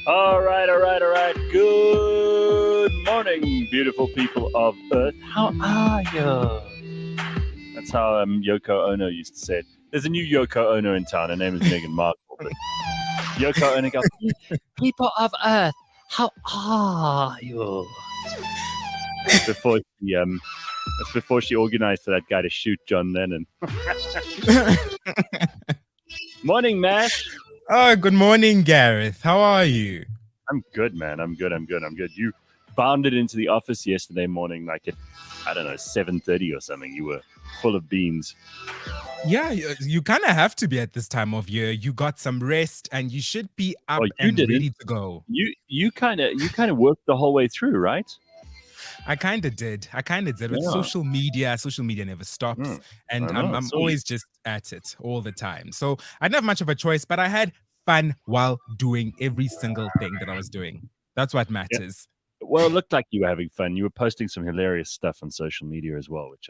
All right, all right, all right. Good morning, beautiful people of Earth. How are you? That's how Yoko Ono used to say it. There's a new Yoko Ono in town. Her name is Meghan Markle. But Yoko Ono goes, people of Earth, how are you? That's before she organized for that guy to shoot John Lennon. Morning, Mash. Oh, good morning, Gareth. How are you? I'm good, man. I'm good. You bounded into the office yesterday morning, like at, I don't know, 7:30 or something. You were full of beans. Yeah, you kind of have to be at this time of year. You got some rest, and you should be up and ready to go. You kind of worked the whole way through, right? I kind of did. With social media never stops, and I'm always just at it all the time. So I didn't have much of a choice, but I had fun while doing every single thing that I was doing. That's what matters. Yeah. Well, it looked like you were having fun. You were posting some hilarious stuff on social media as well, which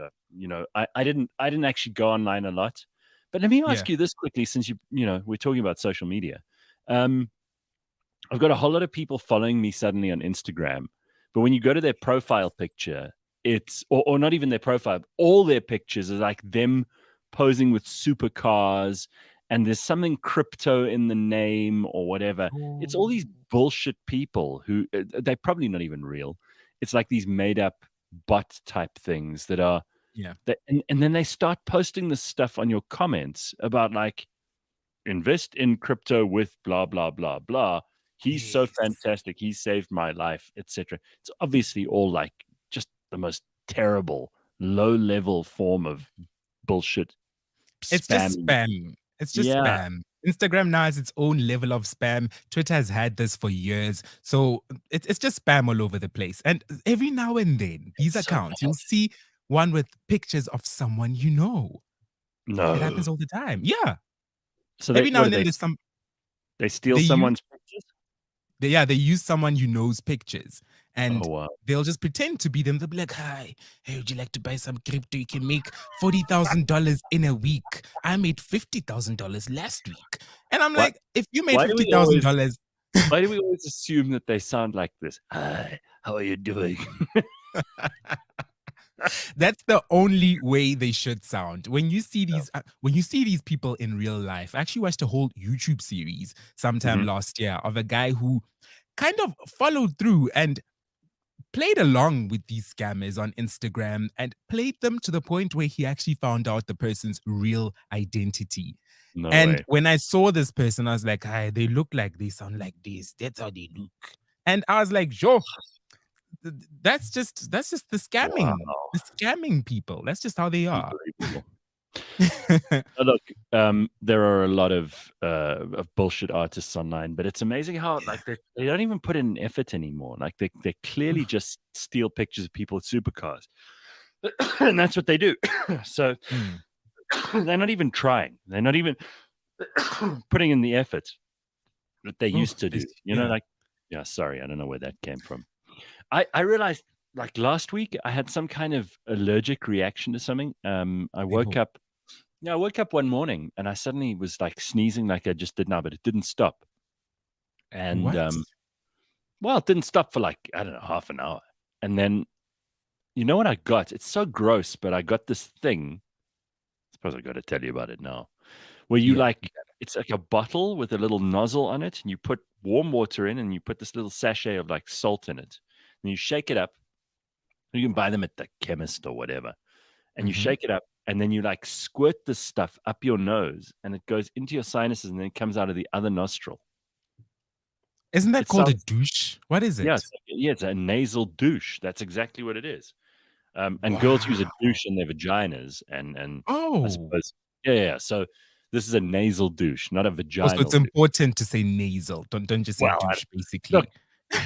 I didn't actually go online a lot. But let me ask you this quickly, since we're talking about social media. I've got a whole lot of people following me suddenly on Instagram, but when you go to their profile picture, it's or not even their profile, all their pictures are like them posing with supercars. And there's something crypto in the name or whatever. It's all these bullshit people who they're probably not even real. It's like these made up bot type things that are, and then they start posting this stuff on your comments about like, invest in crypto with blah, blah, blah, blah. He's so fantastic. He saved my life, etc. It's obviously all like just the most terrible, low level form of bullshit. It's just spam. It's just spam. Instagram now has its own level of spam. Twitter has had this for years. So it's just spam all over the place. And every now and then, these accounts, you'll see one with pictures of someone you know. No. It happens all the time. Yeah. So every now and then there's some... They steal someone's pictures? They use someone you know's pictures. And wow. They'll just pretend to be them. They'll be like, hi, hey, would you like to buy some crypto? You can make $40,000 in a week. I made $50,000 last week. And I'm like, if you made $50,000... Why do we always assume that they sound like this? Hi, how are you doing? That's the only way they should sound. When you see these people in real life, I actually watched a whole YouTube series sometime last year of a guy who kind of followed through and played along with these scammers on Instagram and played them to the point where he actually found out the person's real identity. No and way. When I saw this person, I was like, hi, they look like they sound like this. That's how they look. And I was like, sure. That's just the scamming. Wow. The scamming people. That's just how they are. Look, there are a lot of bullshit artists online, but it's amazing how like they don't even put in an effort anymore. Like they clearly just steal pictures of people with supercars, and that's what they do. So they're not even trying. They're not even putting in the effort that they used to do. Sorry, I don't know where that came from. I realized like last week I had some kind of allergic reaction to something. I woke up one morning and I suddenly was like sneezing like I just did now, but it didn't stop. And it didn't stop for like, I don't know, half an hour. And then you know what I got? It's so gross, but I got this thing. I suppose I got to tell you about it now. Where you it's like a bottle with a little nozzle on it, and you put warm water in and you put this little sachet of like salt in it. And you shake it up. You can buy them at the chemist or whatever. And you shake it up, and then you like squirt this stuff up your nose, and it goes into your sinuses, and then it comes out of the other nostril. Isn't that called a douche? What is it? Yeah, it's a nasal douche. That's exactly what it is. And girls use a douche in their vaginas, and I suppose, So this is a nasal douche, not a vaginal. So it's important to say nasal. Don't just say douche, basically. Look,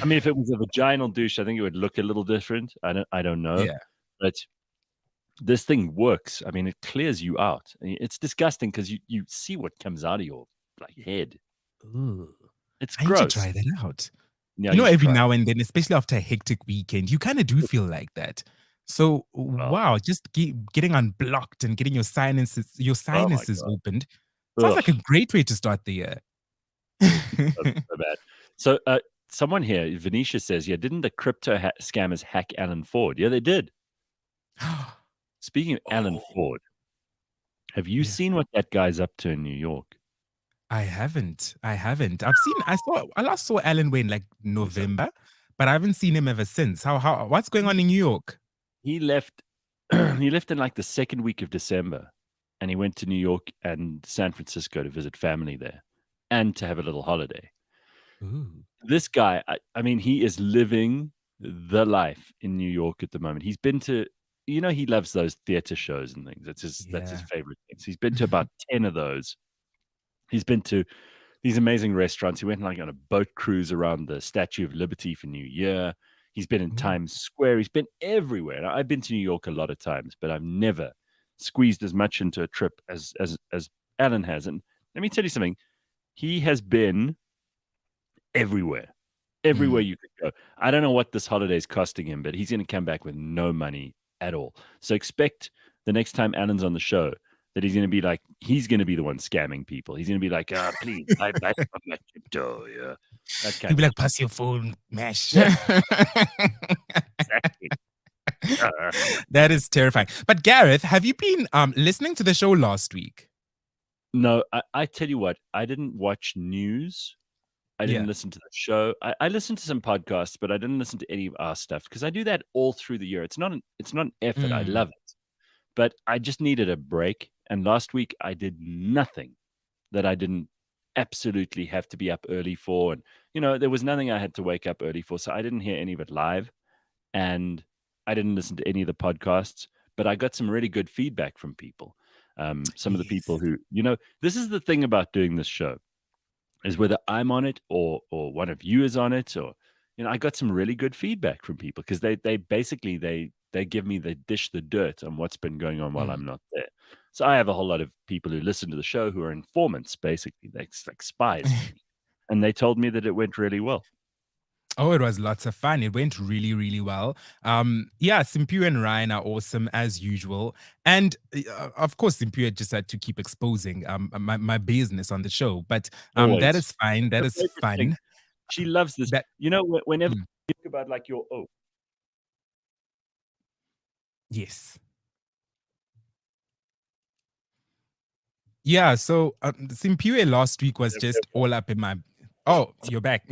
I mean, if it was a vaginal douche, I think it would look a little different. I don't know. Yeah. But this thing works. I mean, it clears you out. It's disgusting because you see what comes out of your like head. Ooh. It's I gross. need to try that out. Yeah, every now and then, especially after a hectic weekend, you kind of do feel like that. So wow, just getting unblocked and getting your sinuses opened sounds like a great way to start the year. So bad. So, someone here, Venetia says, yeah, didn't the crypto scammers hack Alan Ford? Yeah, they did. Speaking of Alan Oh, Ford, have you yeah. seen what that guy's up to in New York? I haven't. I haven't. I last saw Alan Wayne like So November, but I haven't seen him ever since. What's going on in New York? he left. He left in like the second week of December, and he went to New York and San Francisco to visit family there, and to have a little holiday. Ooh. This guy, I mean, he is living the life in New York at the moment. He's been to, he loves those theater shows and things. That's his Yeah. favorite things. He's been to about 10 of those. He's been to these amazing restaurants. He went like on a boat cruise around the Statue of Liberty for New Year. He's been in Ooh. Times Square. He's been everywhere. Now, I've been to New York a lot of times, but I've never squeezed as much into a trip as Alan has. And let me tell you something. He has been everywhere. Everywhere Mm. you could go. I don't know what this holiday is costing him, but he's gonna come back with no money at all. So expect the next time Alan's on the show that he's gonna be the one scamming people. He's gonna be like, please buy from my crypto," yeah, that He'd kind be of like, shit. pass your phone, mesh. Yeah, exactly. That is terrifying. But Gareth, have you been listening to the show last week? No, I tell you what, I didn't watch news. I didn't Yeah. listen to the show. I listened to some podcasts, but I didn't listen to any of our stuff because I do that all through the year. It's not an effort. I Mm. love it. But I just needed a break, and last week I did nothing that I didn't absolutely have to be up early for, and, there was nothing I had to wake up early for, so I didn't hear any of it live, and I didn't listen to any of the podcasts, but I got some really good feedback from people. Some of the people Yes. who this is the thing about doing this show, is whether I'm on it or one of you is on it, or I got some really good feedback from people because they basically they give me the dish the dirt on what's been going on while Mm. I'm not there. So I have a whole lot of people who listen to the show who are informants, basically. They're like spies for me. And they told me that it went really well. Oh, it was lots of fun. It went really, really well. Yeah, Simpu and Ryan are awesome as usual. And of course, Simpu just had to keep exposing my business on the show. But that Always. is fine. Her That is favorite thing. fun. She loves this. That Whenever mm, you talk about like your yes. Yeah, so Simpiwe last week was just all up in my. Oh, you're back.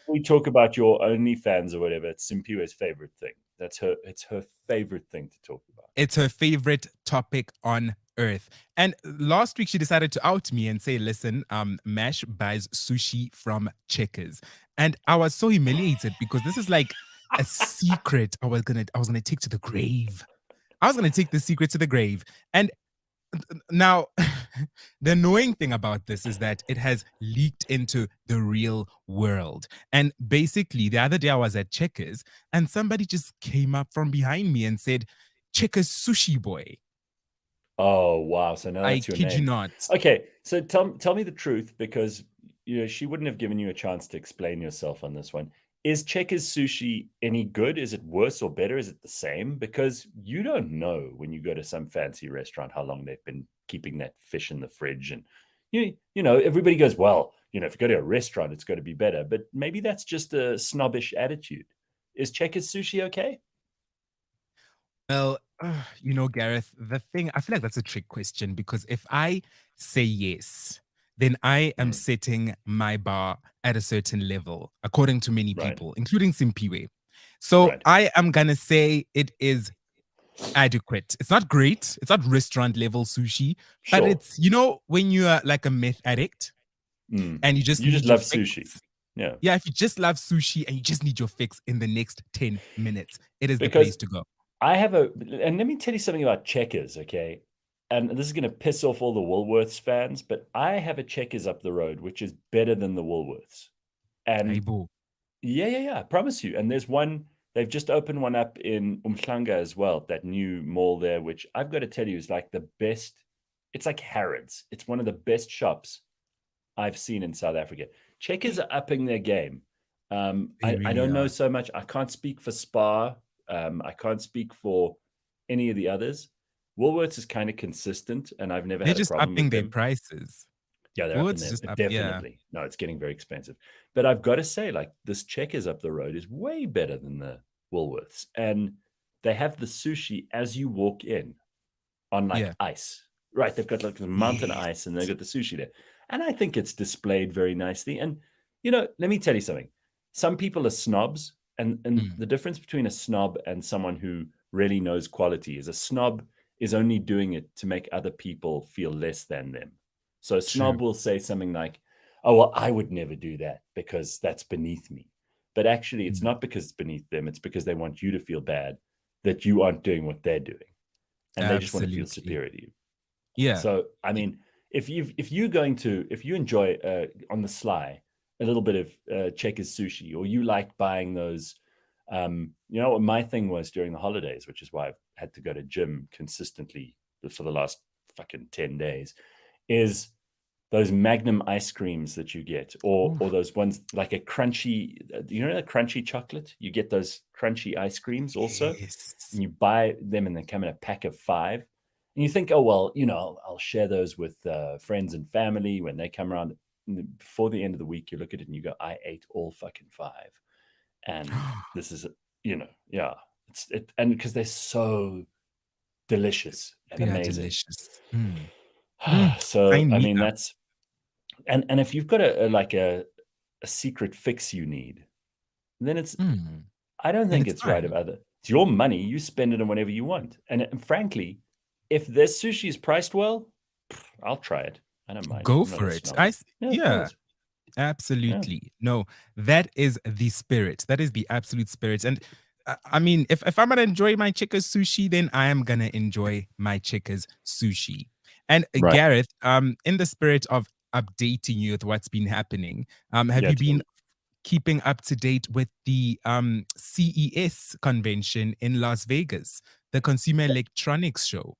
we talk about your OnlyFans or whatever, it's Simpiwe's favorite thing. It's her favorite thing to talk about. It's her favorite topic on earth. And last week she decided to out me and say, listen, Mash buys sushi from Checkers. And I was so humiliated because this is like a secret I was gonna take to the grave. I was gonna take the secret to the grave. And now, the annoying thing about this is that it has leaked into the real world. And basically, the other day I was at Checkers and somebody just came up from behind me and said, Checkers Sushi Boy. Oh, wow. So now I that's your kid you name. not. Okay. So tell me the truth, because she wouldn't have given you a chance to explain yourself on this one. Is Checkers sushi any good? Is it worse or better? Is it the same? Because you don't know when you go to some fancy restaurant how long they've been keeping that fish in the fridge. And everybody goes, well, if you go to a restaurant, it's got to be better. But maybe that's just a snobbish attitude. Is Checkers sushi okay? Well, Gareth, the thing, I feel like that's a trick question because if I say yes, then I am Mm, setting my bar at a certain level, according to many right. people, including Simpiwe. So Right. I am going to say it is adequate. It's not great. It's not restaurant level sushi, but Sure. it's, when you are like a meth addict Mm. and you just You just need your love fix. sushi. Yeah. Yeah, if you just love sushi and you just need your fix in the next 10 minutes, it is the Because place to go. and let me tell you something about Checkers, okay? And this is going to piss off all the Woolworths fans, but I have a Checkers up the road, which is better than the Woolworths. And Aibo. yeah, yeah, yeah, I promise you. And there's one, they've just opened one up in Umhlanga as well, that new mall there, which I've got to tell you is like the best. It's like Harrods. It's one of the best shops I've seen in South Africa. Checkers are upping their game. They I really don't know are. so much. I can't speak for Spar. I can't speak for any of the others. Woolworths is kind of consistent, and I've never They're had a just problem with upping their them. prices. Yeah, they're Oh, up in it's there. just up. Yeah. Definitely. No, it's getting very expensive. But I've got to say, like, this Checkers up the road is way better than the Woolworths. And they have the sushi as you walk in on like Yeah. ice. Right. They've got like the mountain ice and they've Yes. got the sushi there. And I think it's displayed very nicely. And, let me tell you something. Some people are snobs. And Mm, the difference between a snob and someone who really knows quality is a snob is only doing it to make other people feel less than them. So a true. snob will say something like, oh, well, I would never do that because that's beneath me. But actually, it's Mm, not because it's beneath them. It's because they want you to feel bad that you aren't doing what they're doing. And they just want to feel absolutely. superior to you. Yeah. So, I mean, if you enjoy on the sly a little bit of Checkers sushi, or you like buying those, what my thing was during the holidays, which is why I've had to go to gym consistently for the last fucking 10 days, is those Magnum ice creams that you get, or Ooh, or those ones like a crunchy, the crunchy chocolate. You get those crunchy ice creams also, yes. and you buy them, and they come in a pack of 5. And you think, oh well, I'll share those with friends and family when they come around. Before the end of the week, you look at it and you go, I ate all fucking 5, and this is, yeah, and because they're so delicious and They are amazing. delicious. Mm. Mm. So Sign I me mean, up. that's and if you've got a secret fix you need, then Mm. I don't Then think it's it's right of fine. other. It's your money. You spend it on whatever you want. And frankly, if this sushi is priced well, I'll try it. I don't mind. Go I'm not for a it. snob. Yeah, of Yeah. course. Yeah. Absolutely. No, that is the spirit. That is the absolute spirit. And I mean, if I'm gonna enjoy my Chickers sushi, then I am gonna enjoy my Chickers sushi. And Right. Gareth, in the spirit of updating you with what's been happening, have Yeah. you Tell been me. keeping up to date with the CES convention in Las Vegas, the Consumer Electronics Show?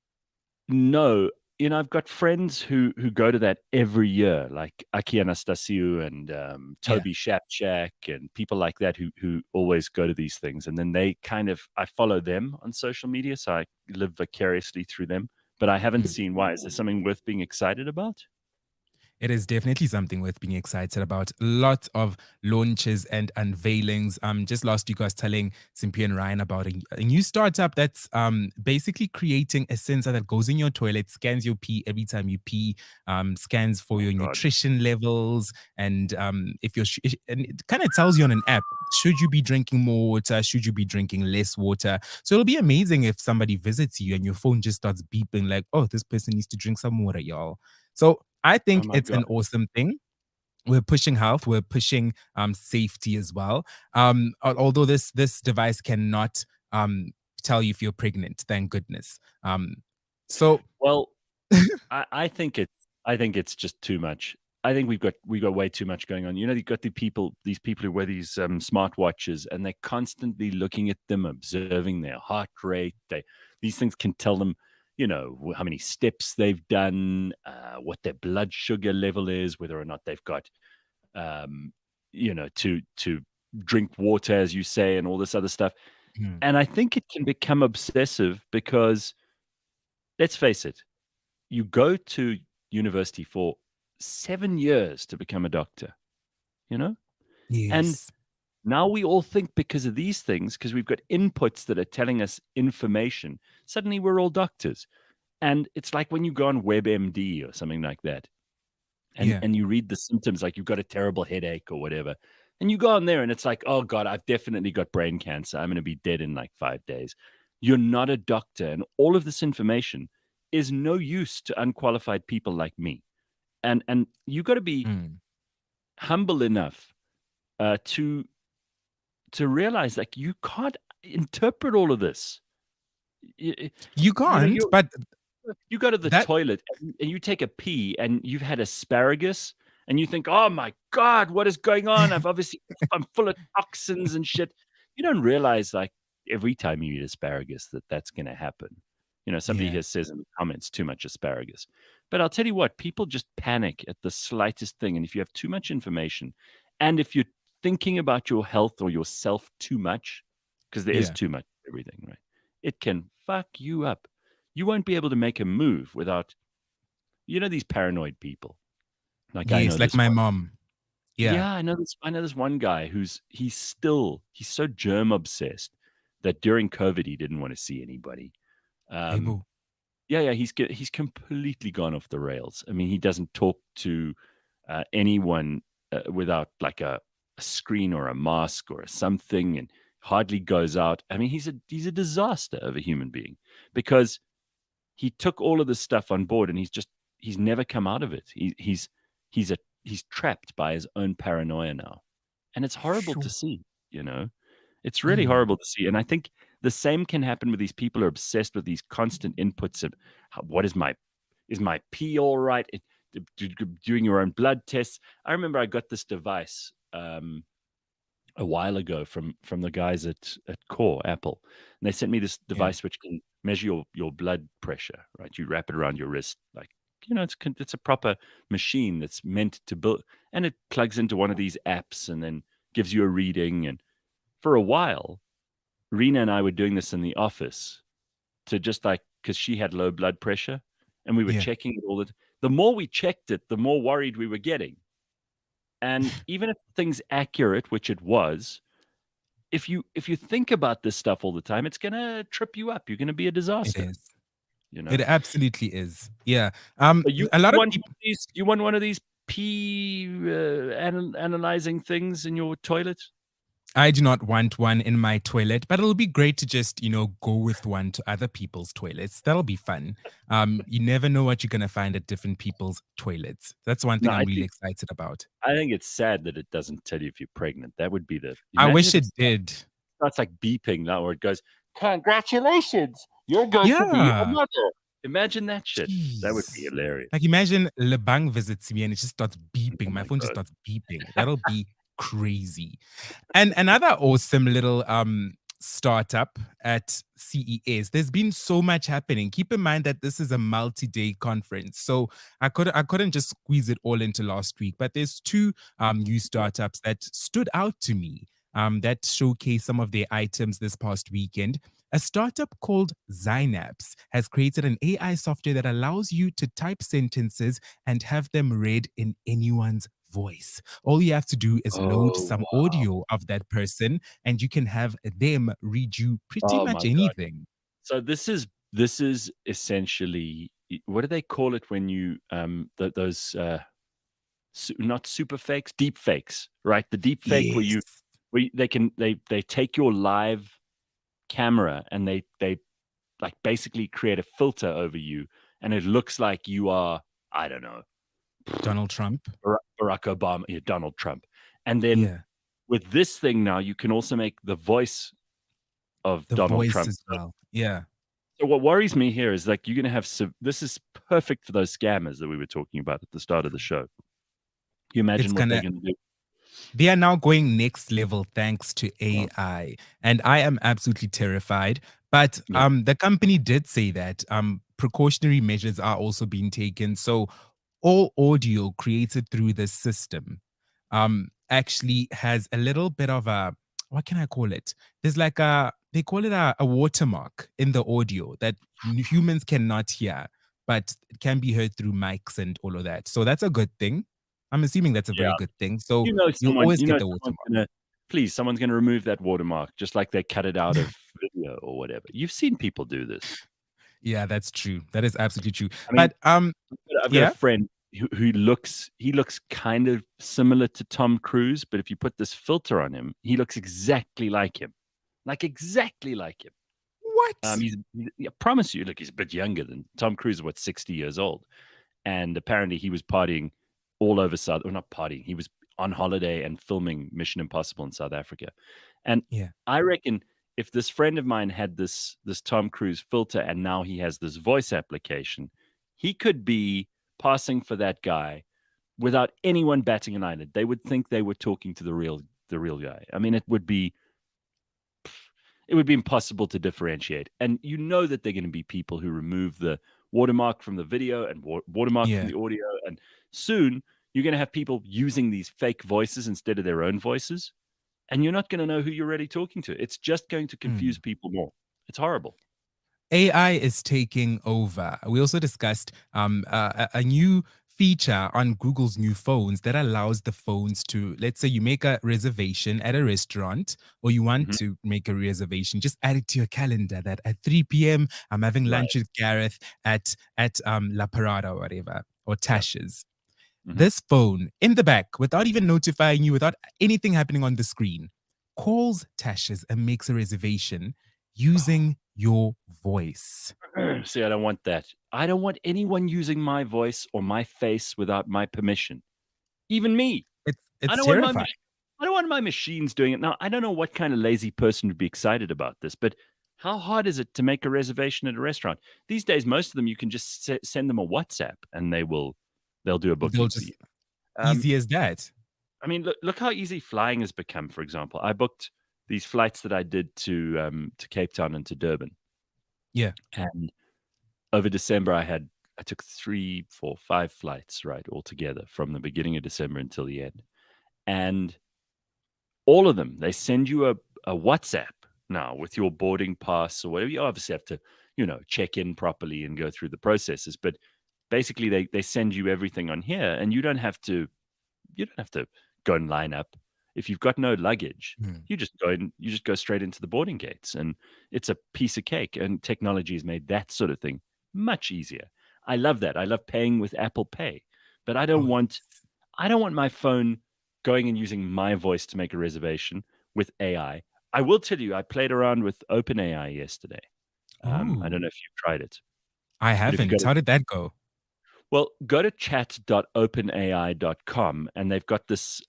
No, I've got friends who go to that every year, like Aki Anastasiou and Yeah. Toby Shapchak and people like that who always go to these things. And then they I follow them on social media, so I live vicariously through them. But I haven't Mm. seen why. Is there something worth being excited about? It is definitely something worth being excited about. Lots of launches and unveilings. Just last week I was telling Simpy and Ryan about a new startup that's basically creating a sensor that goes in your toilet, scans your pee every time you pee, scans for Oh your God. nutrition levels, and if you're and it kind of tells you on an app, should you be drinking more water, should you be drinking less water. So it'll be amazing if somebody visits you and your phone just starts beeping like, oh, this person needs to drink some water, y'all. So I Oh think my it's God. an awesome thing. We're pushing health, we're pushing safety as well. Although this device cannot tell you if you're pregnant, thank goodness. So Well, I think it's just too much. I think we got way too much going on. You've got these people who wear these smartwatches, and they're constantly looking at them, observing their heart rate. These things can tell them, how many steps they've done, what their blood sugar level is, whether or not they've got, um, to drink water, as you say, and all this other stuff. mm, And I think it can become obsessive because, let's face it, you go to university for 7 years to become a doctor, you know? And yes, now we all think because of these things, because we've got inputs that are telling us information, suddenly we're all doctors. And it's like when you go on WebMD or something like that, and yeah, and you read the symptoms, like you've got a terrible headache or whatever, and you go on there and it's like, oh God, I've definitely got brain cancer. I'm going to be dead in like 5 days. You're not a doctor, and all of this information is no use to unqualified people like me. And you got to be mm. humble enough to realize, like, you can't interpret all of this. you, You you know can't, you but you go to the that toilet and you take a pee and you've had asparagus, and you think, oh my God, what is going on? I'm full of toxins and shit. You don't realize, like, every time you eat asparagus, that's going to happen. Somebody yeah, here says in the comments, too much asparagus. But I'll tell you what, people just panic at the slightest thing. And if you have too much information, and if you're thinking about your health or yourself too much, because there is yeah. too much of everything, right? It can fuck you up. You won't be able to make a move without, these paranoid people. Like I Yes, know like this my one. mom. Yeah. Yeah, I know this one guy he's so germ obsessed that during COVID he didn't want to see anybody. Hey, Um, boo. yeah, he's completely gone off the rails. I mean, he doesn't talk to anyone without like a screen or a mask or something, and hardly goes out. I mean, he's a disaster of a human being because he took all of this stuff on board, and he's never come out of it. He's trapped by his own paranoia now, and it's horrible to Sure. see. You know, it's really Mm. horrible to see, and I think the same can happen with these people who are obsessed with these constant inputs of what is my pee all right? Doing your own blood tests. I remember I got this device a while ago from the guys at Core Apple, and they sent me this Yeah. device which can measure your blood pressure. Right, you wrap it around your wrist, like it's a proper machine that's meant to build, and it plugs into one of these apps and then gives you a reading. And for a while, Rena and I were doing this in the office to just like because she had low blood pressure, and we were Yeah. checking it all the more we checked it, the more worried we were getting. And even if the thing's accurate, which it was, if you think about this stuff all the time, it's gonna trip you up. You're gonna be a It disaster, is. you know? It absolutely is. Yeah. But you A lot you of want one people. of these you want one of these pee, analyzing things in your toilet? I do not want one in my toilet, but it'll be great to just, go with one to other people's toilets. That'll be fun. You never know what you're gonna find at different people's toilets. That's one No, thing I'm really excited about. I think it's sad that it doesn't tell you if you're pregnant. That would be the I imagine wish if it it did. starts, like, beeping now where it goes, "Congratulations, you're going to be a Yeah. mother." Imagine that shit. That would be Jeez. hilarious. Like imagine Lebang visits me and it just starts Oh beeping. My my phone just god. starts beeping. That'll be crazy. And another awesome little startup at CES. There's been so much happening. Keep in mind that this is a multi-day conference. So I couldn't just squeeze it all into last week, but there's two new Yeah. startups that stood out to me that showcase some of their items this past weekend. A startup called Zynaps has created an AI software that allows you to type sentences and have them read in anyone's voice. All you have to do is load Oh, some wow. audio of that person and you can have them read you pretty Oh my much god. anything. So this is essentially what do they call it when you, those, not super fakes, deep fakes, right? The deep fake where Yes. they take your live camera and they like basically create a filter over you, and it looks like you are, I don't know, Donald Trump. Barack Obama, yeah, Donald Trump. And then Yeah. with this thing now, you can also make the voice of The Donald voice Trump. as well. Yeah. So what worries me here is like you're going to have this is perfect for those scammers that we were talking about at the start of the show. You It's imagine what they're gonna going to do? They are now going next level thanks to Oh, AI. And I am absolutely terrified. But yeah. the company did say that precautionary measures are also being taken. So all audio created through this system actually has a little bit of a, what can I call it? There's like they call it a watermark in the audio that humans cannot hear, but it can be heard through mics and all of that. So that's a good thing. I'm assuming that's a Yeah. very good thing. So You know you'll someone always you get know the someone's watermark. gonna someone's gonna remove that watermark just like they cut it out of video or whatever. You've seen people do this. Yeah, that's true. That is absolutely true. I mean, But I've got a yeah, friend who looks kind of similar to Tom Cruise, but if you put this filter on him, he looks exactly like him. Like, exactly like him. what? I promise you, look, he's a bit younger than Tom Cruise is, what, 60 years old? And apparently he was partying all over South, or not partying, he was on holiday and filming Mission Impossible in South Africa. And Yeah. I reckon if this friend of mine had this Tom Cruise filter and now he has this voice application, he could be passing for that guy without anyone batting an eyelid. They would think they were talking to the real guy. I mean, it would be impossible to differentiate. And you know that they're going to be people who remove the watermark from the video and watermark from Yeah. the audio. And soon you're going to have people using these fake voices instead of their own voices. And you're not going to know who you're really talking to. It's just going to confuse Mm. people more. It's horrible. AI is taking over. We also discussed a new feature on Google's new phones that allows the phones to, let's say you make a reservation at a restaurant or you want Mhm. to make a reservation, just add it to your calendar that at 3 p.m. I'm having Right. lunch with Gareth at La Parada or whatever, or Yeah. Tasha's. Mhm. This phone in the back, without even notifying you, without anything happening on the screen, calls Tasha's and makes a reservation using your voice. See, I don't want that. I don't want anyone using my voice or my face without my permission. Even me. I It's don't want my terrifying. mach I don't want my machines doing it. Now, I don't know what kind of lazy person would be excited about this, but how hard is it to make a reservation at a restaurant? These days, most of them, you can just send them a WhatsApp and they'll do a They'll booking for just you. Um, easy as that. I mean, look how easy flying has become, for example. I booked these flights that I did to Cape Town and to Durban, Yeah. and over December, I took 3, 4, 5 flights, right, altogether from the beginning of December until the end, and all of them, they send you a WhatsApp now with your boarding pass or whatever. You obviously have to, check in properly and go through the processes, but basically they send you everything on here, and you don't have to go and line up. If you've got no luggage, Mm. you just go straight into the boarding gates, and it's a piece of cake. And technology has made that sort of thing much easier. I love that. I love paying with Apple Pay, but Oh, I don't want my phone going and using my voice to make a reservation with AI. I will tell you, I played around with OpenAI yesterday. I don't oh, know if you've tried it, I but if you go haven't. to How did that go? go to chat.openai.com, and they've got this.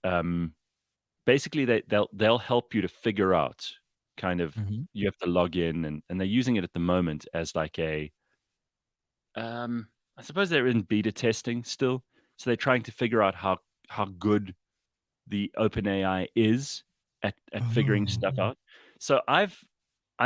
Basically, they'll help you to figure out kind of Mhm. you have to log in, and they're using it at the moment as like a I suppose they're in beta testing still. So they're trying to figure out how good the OpenAI is at figuring Oh, stuff out. So I've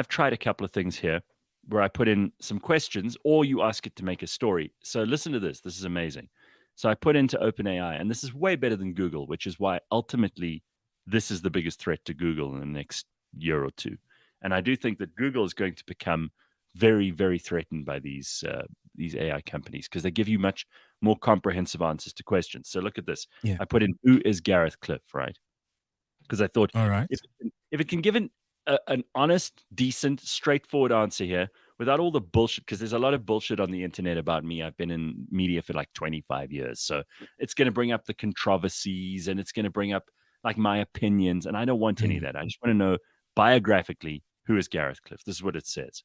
tried a couple of things here where I put in some questions or you ask it to make a story. So listen to this. This is amazing. So I put into OpenAI, and this is way better than Google, which is why ultimately this is the biggest threat to Google in the next year or two. And I do think that Google is going to become very, very threatened by these AI companies because they give you much more comprehensive answers to questions. So look at this. yeah. I put in who is Gareth Cliff, right? Because I thought All right. if it can give an honest, decent, straightforward answer here without all the bullshit, because there's a lot of bullshit on the internet about me. I've been in media for like 25 years. So it's going to bring up the controversies and it's going to bring up like my opinions. And I don't want any of Mm, that. I just want to know biographically who is Gareth Cliff. This is what it says.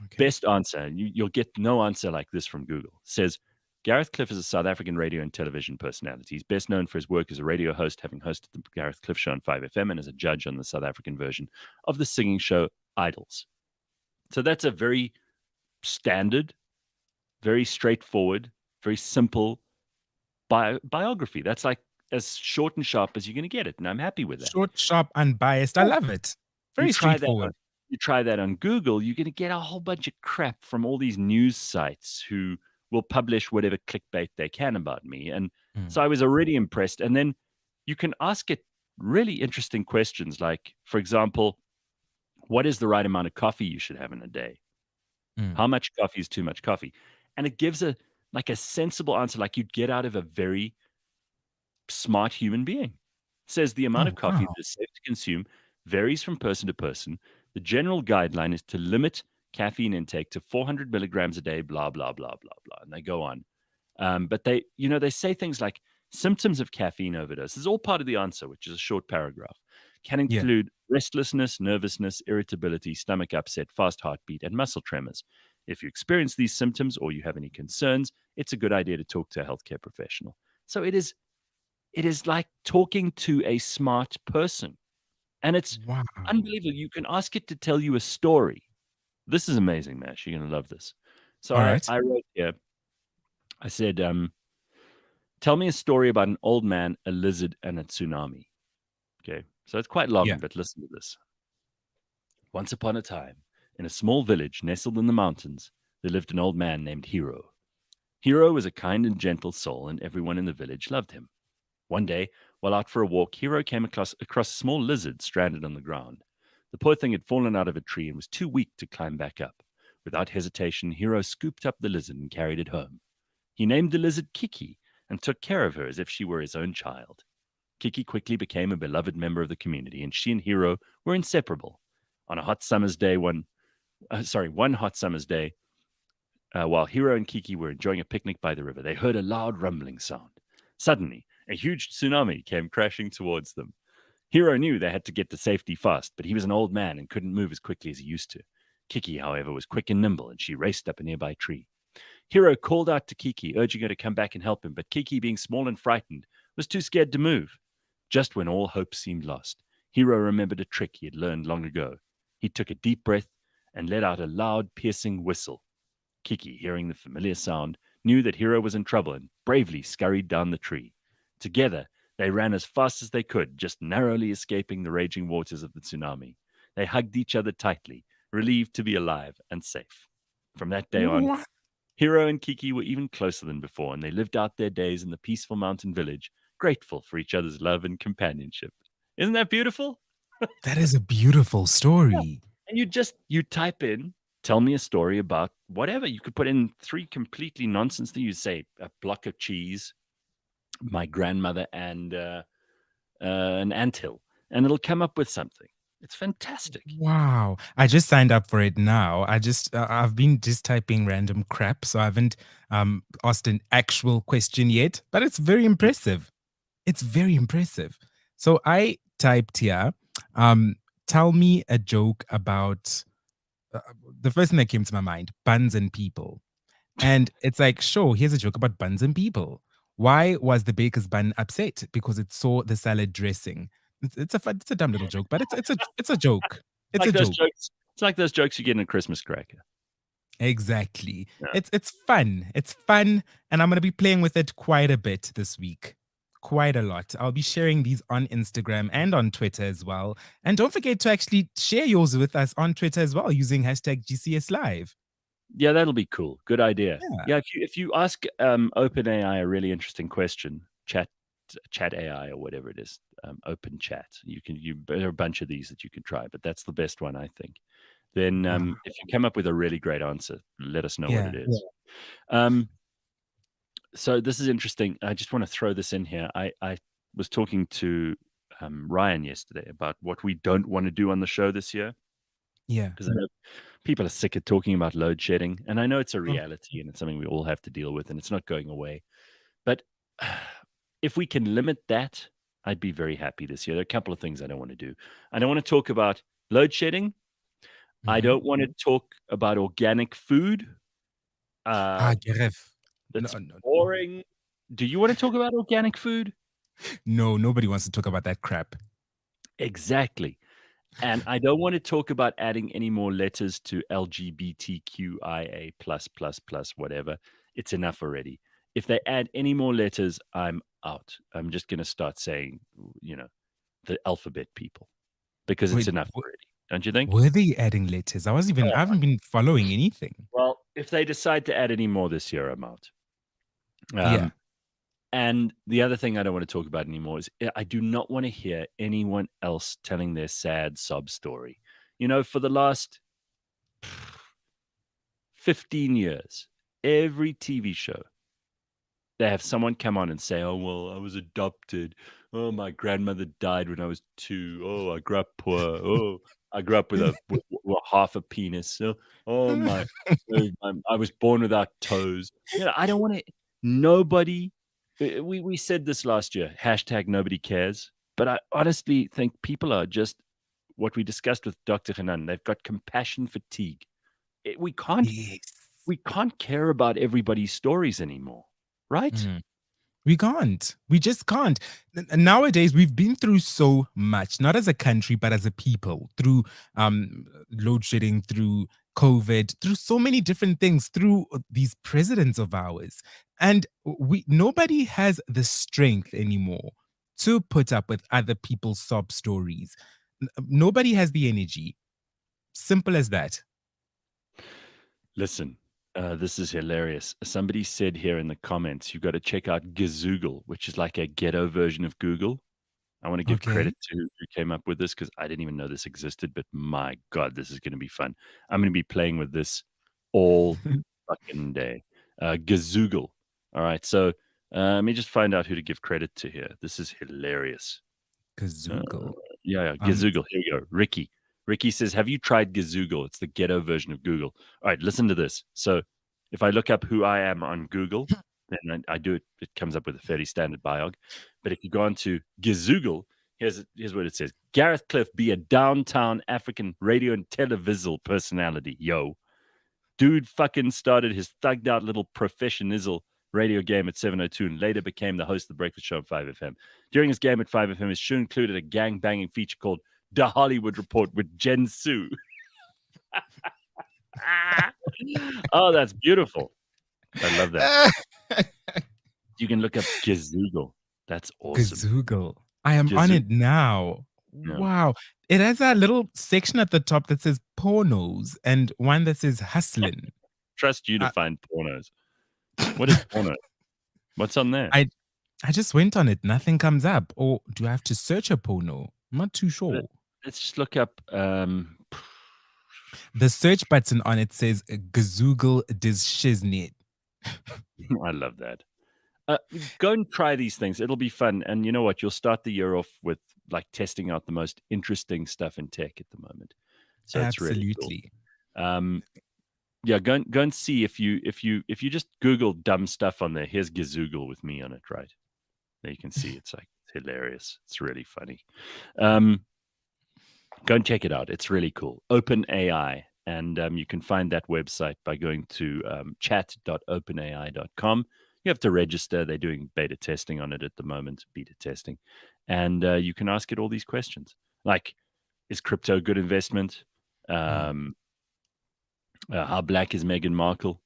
okay. Best answer, and you'll get no answer like this from Google. It says Gareth Cliff is a South African radio and television personality. He's best known for his work as a radio host, having hosted the Gareth Cliff Show on 5FM and as a judge on the South African version of the singing show Idols. So that's a very standard, very straightforward, very simple biography. That's like as short and sharp as you're going to get it, and I'm happy with that. Short, sharp, unbiased. I love it. You Very try that on straightforward. you try that on Google, you're gonna get a whole bunch of crap from all these news sites who will publish whatever clickbait they can about me, and Mm, so I was already impressed, and then you can ask it really interesting questions like, for example, "What is the right amount of coffee you should have in a day? mm. How much coffee is too much coffee?" And it gives a sensible answer like you'd get out of a very smart human being. Says the amount of Oh, coffee wow. that is safe to consume varies from person to person. The general guideline is to limit caffeine intake to 400 milligrams a day, blah, blah, blah, blah, blah. And they go on. But they say things like symptoms of caffeine overdose. This is all part of the answer, which is a short paragraph. Can Yeah. include restlessness, nervousness, irritability, stomach upset, fast heartbeat, and muscle tremors. If you experience these symptoms or you have any concerns, it's a good idea to talk to a healthcare professional. So it is like talking to a smart person, and it's Wow. unbelievable. You can ask it to tell you a story. This is amazing, Mash. You're gonna love this. So All I right. I wrote here, I said, "Tell me a story about an old man, a lizard, and a tsunami." Okay, so it's quite long, Yeah. but listen to this. Once upon a time, in a small village nestled in the mountains, there lived an old man named Hero. Hero was a kind and gentle soul, and everyone in the village loved him. One day, while out for a walk, Hero came across a small lizard stranded on the ground. The poor thing had fallen out of a tree and was too weak to climb back up. Without hesitation, Hero scooped up the lizard and carried it home. He named the lizard Kiki and took care of her as if she were his own child. Kiki quickly became a beloved member of the community, and she and Hiro were inseparable. On a hot summer's day, one hot summer's day, while Hiro and Kiki were enjoying a picnic by the river, they heard a loud rumbling sound. Suddenly, a huge tsunami came crashing towards them. Hiro knew they had to get to safety fast, but he was an old man and couldn't move as quickly as he used to. Kiki, however, was quick and nimble, and she raced up a nearby tree. Hiro called out to Kiki, urging her to come back and help him, but Kiki, being small and frightened, was too scared to move. Just when all hope seemed lost, Hiro remembered a trick he had learned long ago. He took a deep breath and let out a loud, piercing whistle. Kiki, hearing the familiar sound, knew that Hiro was in trouble and bravely scurried down the tree. Together, they ran as fast as they could, just narrowly escaping the raging waters of the tsunami. They hugged each other tightly, relieved to be alive and safe. From that day on, What? Hiro and Kiki were even closer than before, and they lived out their days in the peaceful mountain village, grateful for each other's love and companionship. Isn't that beautiful? That is a beautiful Yeah. story. And you type in, tell me a story about whatever. You could put in 3 completely nonsense things. You say a block of cheese, my grandmother, and an anthill, and it'll come up with something. It's fantastic. Wow. I just signed up for it now. I've been just typing random crap, so I haven't asked an actual question yet, but it's very impressive. It's very impressive. So I typed here, um, tell me a joke about the first thing that came to my mind, buns and people. And it's like, sure, here's a joke about buns and people. Why was the baker's bun upset? Because it saw the salad dressing. It's a dumb little joke, but it's a joke. It's a Like those joke. jokes. It's like those jokes you get in a Christmas cracker. Exactly. Yeah. It's fun. It's fun, and I'm gonna be playing with it quite a bit this week. Quite a lot. I'll be sharing these on Instagram and on Twitter as well. And don't forget to actually share yours with us on Twitter as well using hashtag GCS Live. Yeah, that'll be cool. Good idea. Yeah. Yeah, if you ask OpenAI a really interesting question, chat AI or whatever it is, open chat. There are a bunch of these that you can try, but that's the best one, I think. Then Wow. if you come up with a really great answer, let us know what Yeah. it is. So this is interesting. I just want to throw this in here. I was talking to Ryan yesterday about what we don't want to do on the show this year, Yeah. because I know people are sick of talking about load shedding, and I know it's a Oh, reality and it's something we all have to deal with, and it's not going away. But if we can limit that, I'd be very happy this year. There are a couple of things I don't want to do. I don't want to talk about load shedding. I mhm. don't want to talk about organic food. Uh, Gareth. No, that's no, boring. Do you want to talk about organic food? no, nobody wants to talk about that crap. Exactly. And I don't want to talk about adding any more letters to LGBTQIA plus whatever. It's enough already. If they add any more letters, I'm out. I'm just going to start saying, the alphabet people, because it's Wait, enough already. Don't you think? were they adding letters? I haven't been following anything. Well, if they decide to add any more this year, I'm out. Yeah. And the other thing I don't want to talk about anymore is I do not want to hear anyone else telling their sad sob story. For the last 15 years, every TV show, they have someone come on and say, "Oh, well, I was adopted. Oh, my grandmother died when I was 2. Oh, I grew up poor. Oh, I grew up with half a penis. Oh, I was born without toes." I don't want to. Nobody. We said this last year. Hashtag nobody cares. But I honestly think people are just what we discussed with Dr. Hanan. They've got compassion fatigue. It, we can't Yes. we can't care about everybody's stories anymore, right? Mhm. We can't. We just can't. Nowadays, we've been through so much, not as a country, but as a people, through load shedding, through COVID, through so many different things, through these presidents of ours. And nobody has the strength anymore to put up with other people's sob stories. Nobody has the energy. Simple as that. Listen, this is hilarious. Somebody said here in the comments, you've got to check out Gizoogle, which is like a ghetto version of Google. I want to give Okay. credit to who came up with this because I didn't even know this existed, but my God, this is going to be fun. I'm going to be playing with this all fucking day. Gizoogle. All right. So Let me just find out who to give credit to here. This is hilarious. Uh, Gizoogle. yeah, Gizoogle. Here we go. Ricky. Ricky says, "Have you tried Gizoogle? It's the ghetto version of Google." All right, listen to this. So, if I look up who I am on Google, then I do it. It comes up with a fairly standard biog. But if you go on to Gizoogle, here's what it says: Gareth Cliff be a downtown African radio and televisual personality. Yo, dude, fucking started his thugged out little professional radio game at 702 and later became the host of the breakfast show on 5FM. During his game at 5FM, his show included a gang banging feature called The Hollywood Report with Jen Sue. Oh, that's beautiful. I love that. You can look up Gizoogle. That's awesome. Gizoogle. I am on it now. Yeah. Wow. It has a little section at the top that says pornos and one that says hustling. Trust you to find pornos. What is porno? What's on there? I just went on it. Nothing comes up. Or do I have to search a porno? I'm not too sure. Let's just look up. The search button on it says Gizoogle dis shiznit. I love that. Go and try these things. It'll be fun. And you know what? You'll start the year off with like testing out the most interesting stuff in tech at the moment. So Absolutely. It's really cool. Yeah, go and see if you just Google dumb stuff on there. Here's Gizoogle with me on it, right? There you can see it's like hilarious. It's really funny. Go and check it out. It's really cool. OpenAI. And you can find that website by going to chat.openai.com. You have to register. They're doing beta testing on it at the moment, beta testing. And you can ask it all these questions. Like, is crypto a good investment? How black is Meghan Markle?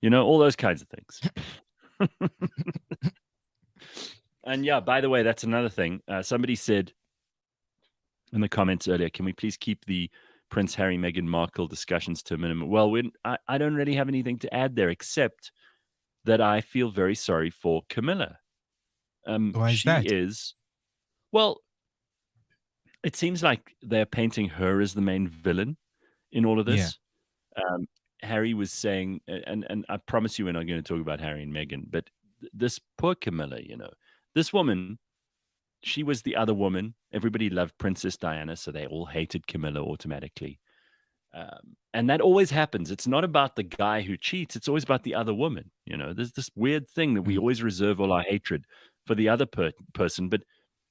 You know, all those kinds of things. And yeah, by the way, that's another thing. Somebody said in the comments earlier, can we please keep the Prince Harry, Meghan Markle discussions to a minimum? Well, I don't really have anything to add there, except that I feel very sorry for Camilla. Why is that? Well, it seems like they're painting her as the main villain in all of this. Yeah. Harry was saying, and I promise you we're not going to talk about Harry and Meghan, but this poor Camilla, you know, this woman, she was the other woman. Everybody loved Princess Diana, so they all hated Camilla automatically. And that always happens. It's not about the guy who cheats. It's always about the other woman. You know, there's this weird thing that we always reserve all our hatred for the other person. But,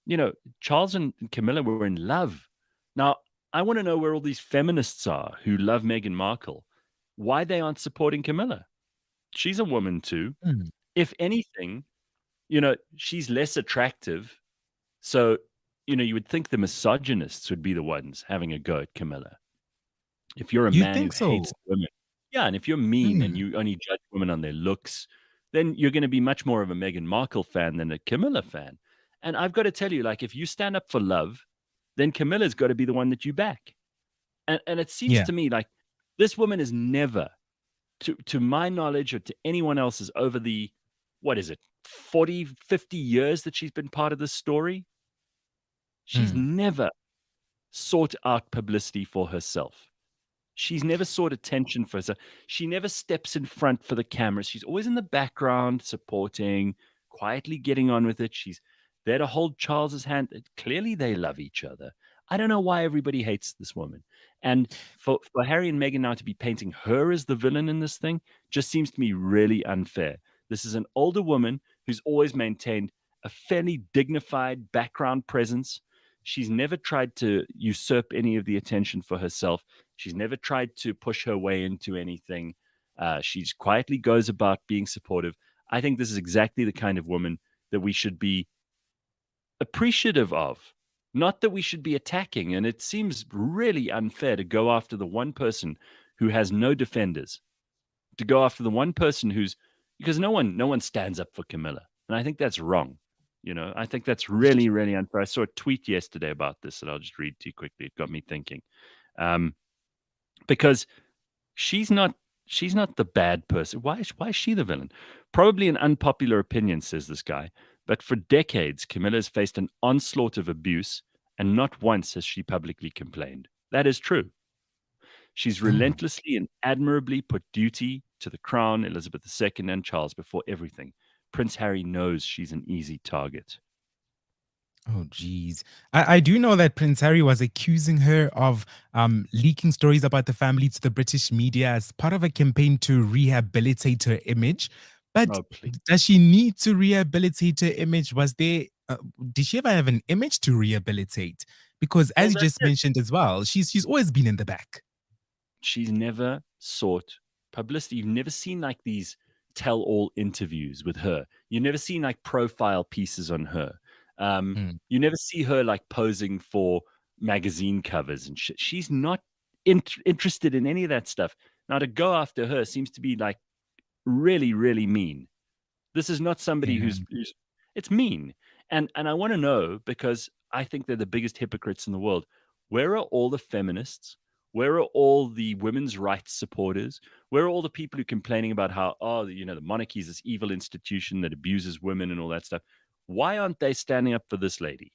you know, Charles and Camilla were in love. Now, I want to know where all these feminists are who love Meghan Markle, why they aren't supporting Camilla. She's a woman too. If anything, you know, she's less attractive. So, you know, you would think the misogynists would be the ones having a go at Camilla. If you're a man who hates women, yeah, and if you're mean and you only judge women on their looks, then you're going to be much more of a Meghan Markle fan than a Camilla fan. And I've got to tell you, like, if you stand up for love, then Camilla's got to be the one that you back. And it seems to me like this woman is never, to my knowledge or to anyone else's, over the, 40, 50 years that she's been part of this story, she's never sought out publicity for herself. She's never sought attention for herself. She never steps in front for the cameras. She's always in the background, supporting, quietly getting on with it. She's there to hold Charles's hand. Clearly, they love each other. I don't know why everybody hates this woman. And for Harry and Meghan now to be painting her as the villain in this thing just seems to me really unfair. This is an older woman who's always maintained a fairly dignified background presence. She's never tried to usurp any of the attention for herself. She's never tried to push her way into anything. She quietly goes about being supportive. I think this is exactly the kind of woman that we should be appreciative of, not that we should be attacking. And it seems really unfair to go after the one person who has no defenders, to go after the one person because no one stands up for Camilla. And I think that's wrong. You know, I think that's really, really unfair. I saw a tweet yesterday about this that I'll just read to you quickly. It got me thinking. Because she's not the bad person. Why is she the villain? Probably an unpopular opinion, says this guy. But for decades, Camilla has faced an onslaught of abuse, and not once has she publicly complained. That is true. She's relentlessly and admirably put duty to the crown, Elizabeth II and Charles, before everything. Prince Harry knows she's an easy target. Oh, geez. I do know that Prince Harry was accusing her of leaking stories about the family to the British media as part of a campaign to rehabilitate her image. But Oh, please. does she need to rehabilitate her image? Did she ever have an image to rehabilitate? Because Well, as you that's just it. mentioned as well, she's always been in the back. She's never sought publicity. You've never seen like these tell all interviews with her. You've never seen like profile pieces on her. Mm, You never see her like posing for magazine covers and shit. She's not interested in any of that stuff. Now, to go after her seems to be like really, really mean. This is not somebody yeah, who's it's mean. And I wanna know because I think they're the biggest hypocrites in the world. Where are all the feminists? Where are all the women's rights supporters? Where are all the people who complaining about how, oh, the monarchy is this evil institution that abuses women and all that stuff? Why aren't they standing up for this lady?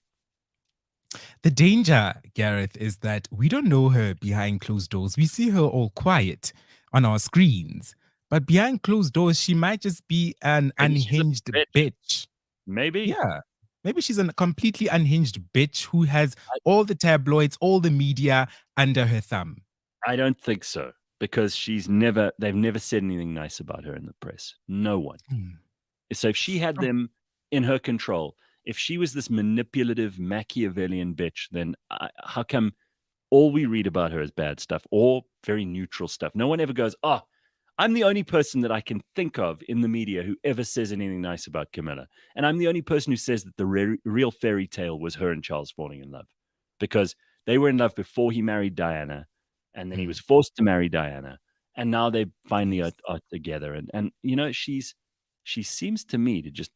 the danger, Gareth, is that we don't know her behind closed doors. We see her all quiet on our screens, but behind closed doors, she might just be an Maybe she's a unhinged bitch. bitch. Maybe. Yeah. Maybe she's a completely unhinged bitch who has I all the tabloids, all the media under her thumb. I don't think so because they've never said anything nice about her in the press. No one. Hmm. So if she had Oh, them in her control, if she was this manipulative Machiavellian bitch, then how come all we read about her is bad stuff or very neutral stuff? No one ever goes, "Oh, I'm the only person that I can think of in the media who ever says anything nice about Camilla." And I'm the only person who says that the real fairy tale was her and Charles falling in love because they were in love before he married Diana, and then he hmm. was forced to marry Diana, and now they finally Yes. are together. And she seems to me to just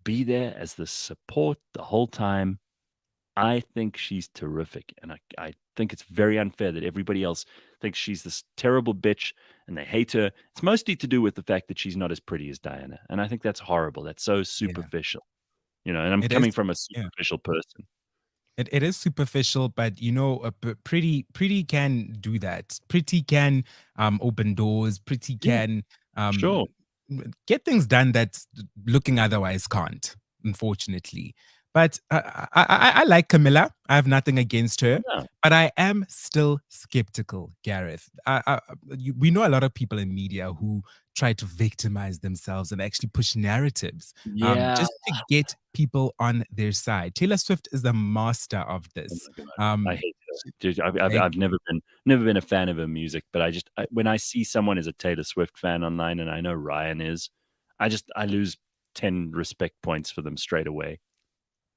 be there as the support the whole time. I think she's terrific, and I think it's very unfair that everybody else thinks she's this terrible bitch and they hate her. It's mostly to do with the fact that she's not as pretty as Diana, and I think that's horrible. That's so Yeah. superficial, and I'm It is. coming from a Yeah. superficial person. It is superficial, but pretty can do that. Pretty can open doors. Pretty Yeah, can sure. um, get things done that looking otherwise can't, unfortunately. But I like Camilla. I have nothing against her, Yeah. but I am still skeptical, Gareth. We know a lot of people in media who try to victimize themselves and actually push narratives Yeah. just to get people on their side. Taylor Swift is the master of Oh this. my god. I Um, hate her. she- Dude, I've never been a fan of her music, but when I see someone is a Taylor Swift fan online, and I know Ryan is, I lose 10 respect points for them straight away.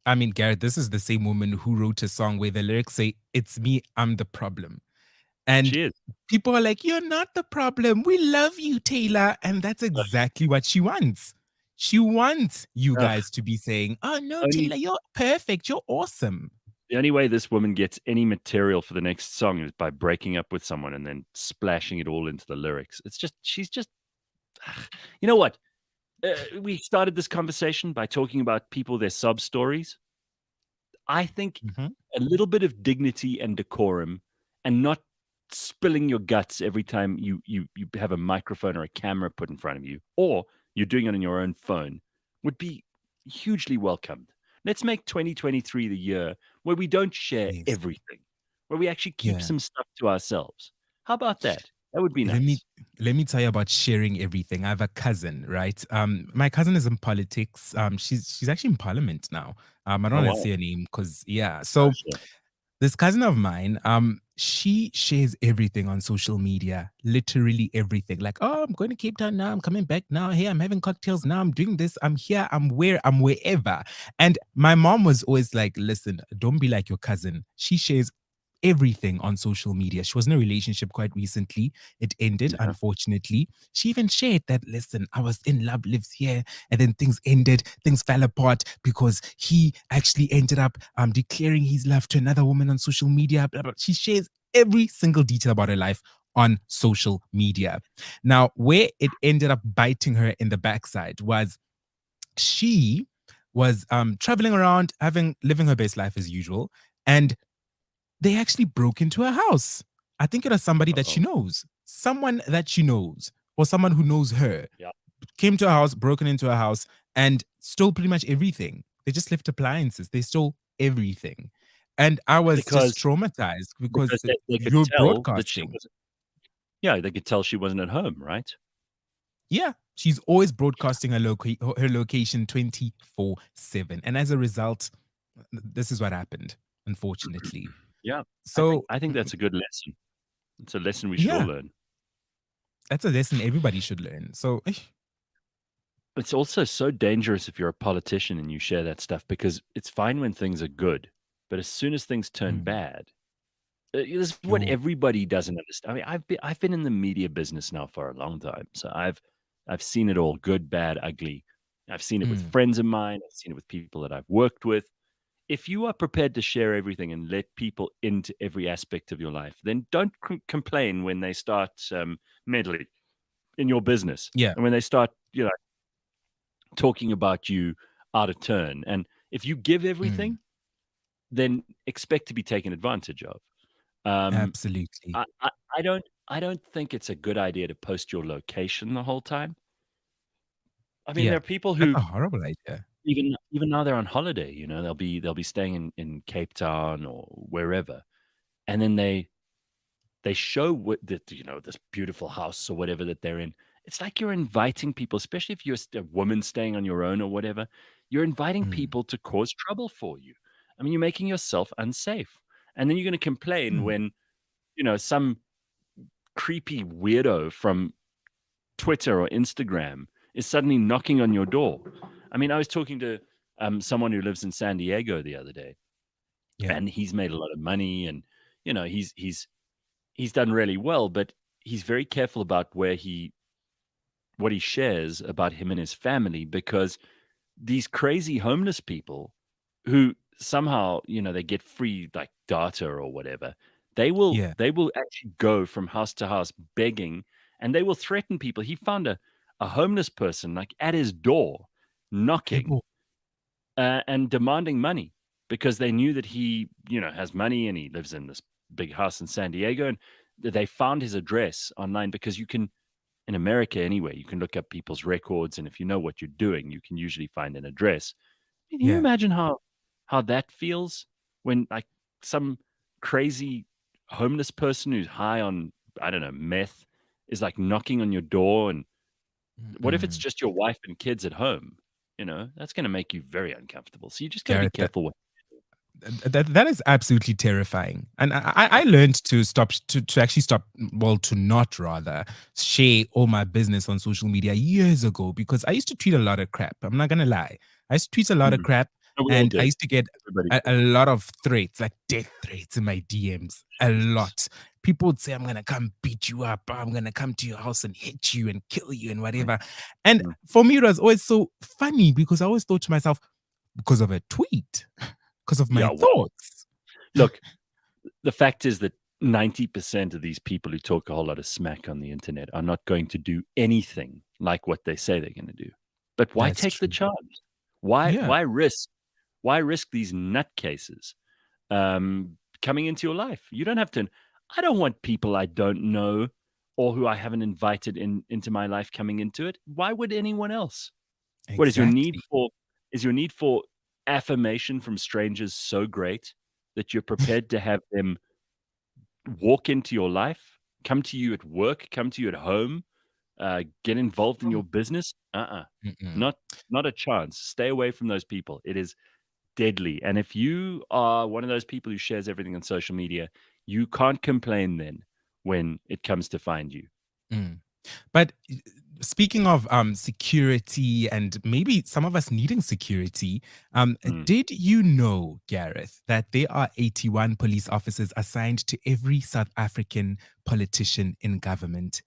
I mean, Gareth, this is the same woman who wrote a song where the lyrics say, "It's me, I'm the problem." And She is. people are like, "You're not the problem. We love you, Taylor." And that's Ugh, exactly what she wants. She wants you ugh, guys to be saying, "Oh, no, only Taylor, you're perfect. You're awesome." the only way this woman gets any material for the next song is by breaking up with someone and then splashing it all into the lyrics. She's just ugh. You know what? We started this conversation by talking about people, their sob stories. I think Mhm. a little bit of dignity and decorum and not spilling your guts every time you have a microphone or a camera put in front of you, or you're doing it on your own phone, would be hugely welcomed. Let's make 2023 the year where we don't share Yes. everything, where we actually keep Yeah. some stuff to ourselves. How about that? That would be Let me nice. let me tell you about sharing everything. I have a cousin, right? My cousin is in politics. She's actually in parliament now. I don't Oh, want to wow. say her name because yeah. Oh, So sure. this cousin of mine, she shares everything on social media, literally everything. Like, oh, I'm going to Cape Town now. I'm coming back now. Hey, I'm having cocktails now. I'm doing this. I'm here. I'm wherever. And my mom was always like, listen, don't be like your cousin. She shares everything on social media. She was in a relationship quite recently. It ended, Yeah. unfortunately. She even shared that, listen, I was in love, lives here, and then things ended, things fell apart because he actually ended up declaring his love to another woman on social media. Blah, blah. She shares every single detail about her life on social media. Now, where it ended up biting her in the backside was she was traveling around, living her best life as usual, and they actually broke into her house. I think it was somebody that she Uh-oh. knows, someone that she knows, or someone who knows her. Yeah. came to a house, broken into a house, and stole pretty much everything. They just left appliances. They stole everything. And I was just because traumatized because they could you're tell that she broadcasting. wasn't. Yeah, they could tell she wasn't at home, right? Yeah, she's always broadcasting her location 24/7. And as a result, this is what happened, unfortunately. Yeah, So, I think that's a good lesson. It's a lesson we should all yeah, learn. that's a lesson everybody should learn. So, It's also so dangerous if you're a politician and you share that stuff because it's fine when things are good, but as soon as things turn mm, bad, this is what yo, everybody doesn't understand. I mean, I've been in the media business now for a long time, so I've seen it all, good, bad, ugly. I've seen it with mm, friends of mine. I've seen it with people that I've worked with. If you are prepared to share everything and let people into every aspect of your life, then don't complain when they start meddling in your business yeah, and when they start, talking about you out of turn. And if you give mm, everything, then expect to be taken advantage of. Um, absolutely. I don't think it's a good idea to post your location the whole time. I mean, there Yeah, are people that's who a horrible idea. even now they're on holiday, they'll be staying in Cape Town or wherever, and then they show what that this beautiful house or whatever that they're in. It's like you're inviting people, especially if you're a woman staying on your own or whatever. You're inviting Mm, people to cause trouble for you. I mean, you're making yourself unsafe, and then you're going to complain mm, when some creepy weirdo from Twitter or Instagram is suddenly knocking on your door. I mean, I was talking to someone who lives in San Diego the other day, yeah, and he's made a lot of money, and he's done really well, but he's very careful about what he shares about him and his family because these crazy homeless people who somehow, they get free like data or whatever, they will yeah. they will actually go from house to house begging, and they will threaten people. He found a homeless person like at his door knocking Ebo, and demanding money because they knew that he, has money and he lives in this big house in San Diego, and they found his address online because you can in America anyway, you can look up people's records, and if you know what you're doing, you can usually find an address. Can you yeah. imagine how that feels when like some crazy homeless person who's high on, I don't know, meth is like knocking on your door, and what if it's Mm-mm. just your wife and kids at home? That's going to make you very uncomfortable. So you just got to be Gareth, careful what. that is absolutely terrifying. And I learned to stop to actually stop, well, to not rather share all my business on social media years ago because I used to tweet a lot of crap. I'm not gonna lie. I used to tweet a lot of Mm. crap, No, we all and I did. used to get Everybody a did. lot of threats, like death threats in my DMs. A Jesus. lot. People would say, I'm gonna come beat you up, I'm gonna come to your house and hit you and kill you and Mm, whatever. And mm. for me, it was always so funny because I always thought to myself, because of a tweet, because of my Yeah, well, thoughts. look, the fact is that 90% of these people who talk a whole lot of smack on the internet are not going to do anything like what they say they're going to do. But why That's take the true. chance? Why Yeah, why risk why risk these nutcases coming into your life? You don't have to. I don't want people I don't know or who I haven't invited into my life coming into it. Why would anyone else? What is your need exactly. for affirmation from strangers so great that you're prepared to have them walk into your life, come to you at work, come to you at home, get involved in your business? Mm-mm. Not not a chance. Stay away from those people. It is deadly. And if you are one of those people who shares everything on social media, you can't complain then when it comes to find you. Mm. But speaking of security and maybe some of us needing security, Mm. did you know, Gareth, that there are 81 police officers assigned to every South African politician in government?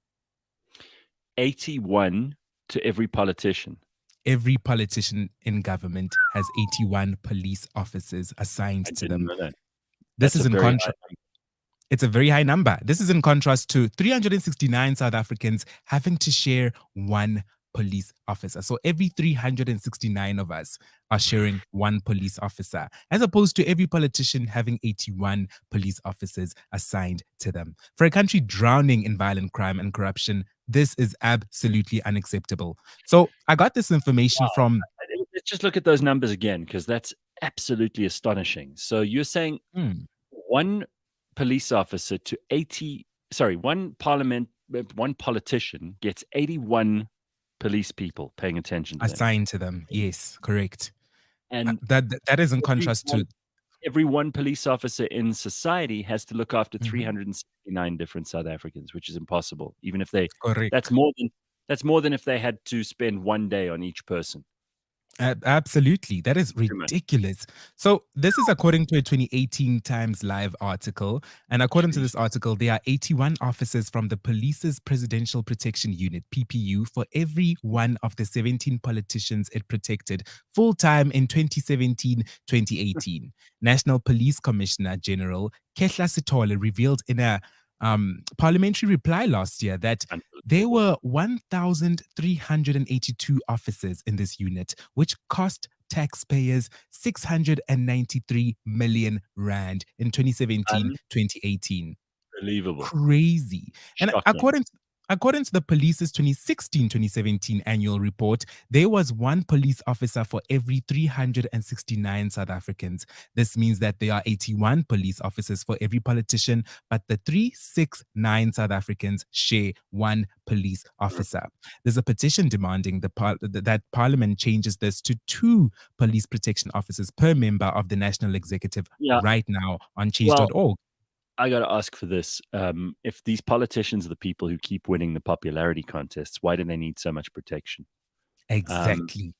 81 to every politician. Every politician in government has 81 police officers assigned I to didn't them. know that. This That's is a in very high contrast. It's a very high number. This is in contrast to 369 South Africans having to share one police officer. So every 369 of us are sharing one police officer, as opposed to every politician having 81 police officers assigned to them. For a country drowning in violent crime and corruption, this is absolutely unacceptable. So I got this information from. Let's just look at those numbers again, because that's absolutely astonishing. So you're saying one police officer to 80, sorry, one politician gets 81 police people paying attention to them. Assigned to them. Yes, correct. And that is in contrast to every one police officer in society has to look after 369 different South Africans, which is impossible. Even if they, correct. that's more than if they had to spend one day on each person. Absolutely. That is ridiculous. So this is according to a 2018 Times Live article. And according to this article, there are 81 officers from the Police's Presidential Protection Unit, PPU, for every one of the 17 politicians it protected full-time in 2017-2018. National Police Commissioner General Kehla Sithole revealed in a parliamentary reply last year that there were 1,382 officers in this unit, which cost taxpayers 693 million rand in 2017-2018. Unbelievable. Crazy. And according to the police's 2016-2017 annual report, there was one police officer for every 369 South Africans. This means that there are 81 police officers for every politician, but the 369 South Africans share one police officer. There's a petition demanding that Parliament changes this to 2 police protection officers per member of the National Executive right now on change.org. I got to ask for this. If these politicians are the people who keep winning the popularity contests, why do they need so much protection? Exactly.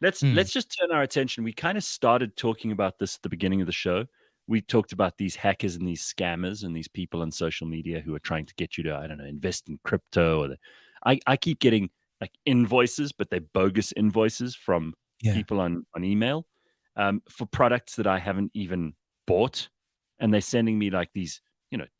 Let's just turn our attention. We kind of started talking about this at the beginning of the show. We talked about these hackers and these scammers and these people on social media who are trying to get you to, I don't know, invest in crypto. I keep getting like invoices, but they're bogus invoices from people on email for products that I haven't even bought. And they're sending me like these,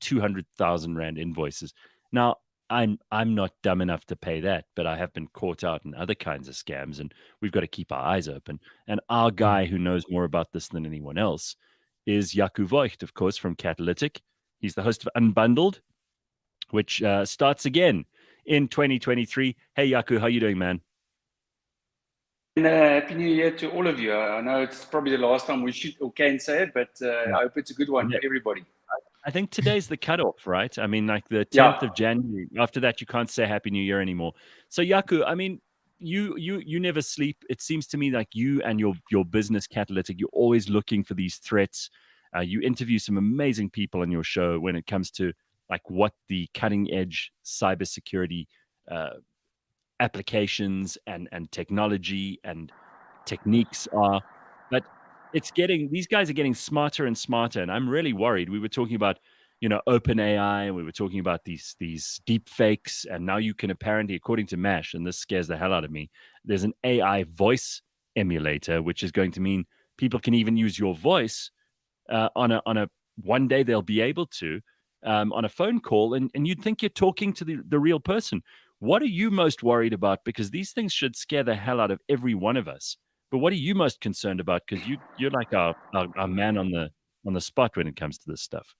200,000 Rand invoices. Now, I'm not dumb enough to pay that, but I have been caught out in other kinds of scams, and we've got to keep our eyes open. And our guy who knows more about this than anyone else is Yaku, of course, from Catalytic. He's the host of Unbundled, which starts again in 2023. Hey, Yaku, how you doing, man? And Happy New Year to all of you. I know it's probably the last time we should or can say it, but I hope it's a good one for everybody. I think today's the cutoff, right? I mean, like the 10th of January. After that, you can't say Happy New Year anymore. So, Yaku, I mean, you never sleep. It seems to me like you and your business, Catalytic, you're always looking for these threats. You interview some amazing people on your show when it comes to like what the cutting edge cybersecurity applications and technology and techniques are. But these guys are getting smarter and smarter, and I'm really worried. We were talking about, OpenAI, and we were talking about these deep fakes, and now you can apparently, according to Mash, and this scares the hell out of me, there's an AI voice emulator, which is going to mean people can even use your voice on a one day they'll be able to on a phone call, and you'd think you're talking to the real person. What are you most worried about? Because these things should scare the hell out of every one of us. But what are you most concerned about? Because you're like our man on the spot when it comes to this stuff.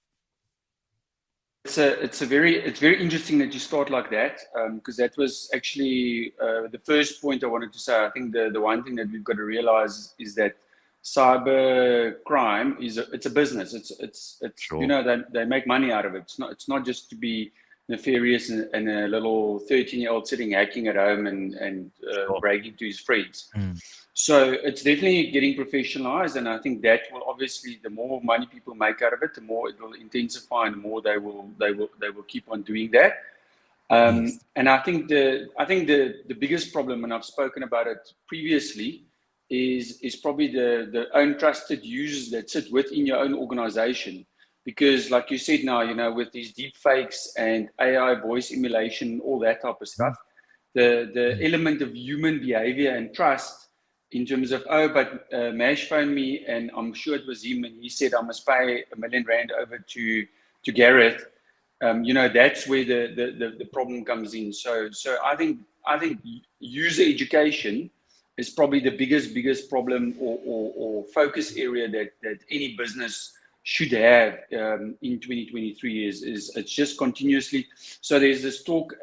It's very interesting that you start like that, because that was actually the first point I wanted to say. I think the one thing that we've got to realize is that cyber crime it's a business. It's sure. They make money out of it. It's not just to be nefarious and a little 13-year-old sitting hacking at home and sure. bragging to his friends. So it's definitely getting professionalized, and I think that will obviously, the more money people make out of it, the more it will intensify, and the more they will keep on doing that. Yes. And I think the biggest problem, and I've spoken about it previously, is probably the untrusted users that sit within your own organization. Because like you said now, with these deep fakes and AI voice emulation, all that type of stuff, the element of human behavior and trust in terms of, but Mash phoned me, and I'm sure it was him, and he said I must pay R1 million over to Gareth. That's where the problem comes in. So I think I think user education is probably the biggest problem or focus area that any business should have in 2023 is it's just continuously. So there's this talk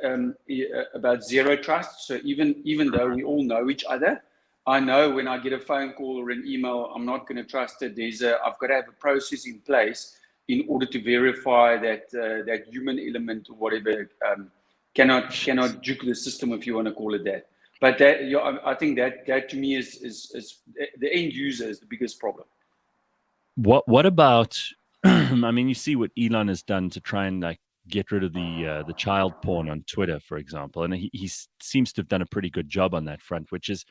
about zero trust. So even though we all know each other, I know when I get a phone call or an email, I'm not going to trust it. I've got to have a process in place in order to verify that that human element or whatever cannot juke the system, if you want to call it that. But that, I think that to me is the end user is the biggest problem. What about? I mean, you see what Elon has done to try and like get rid of the child porn on Twitter, for example, and he seems to have done a pretty good job on that front. Which is,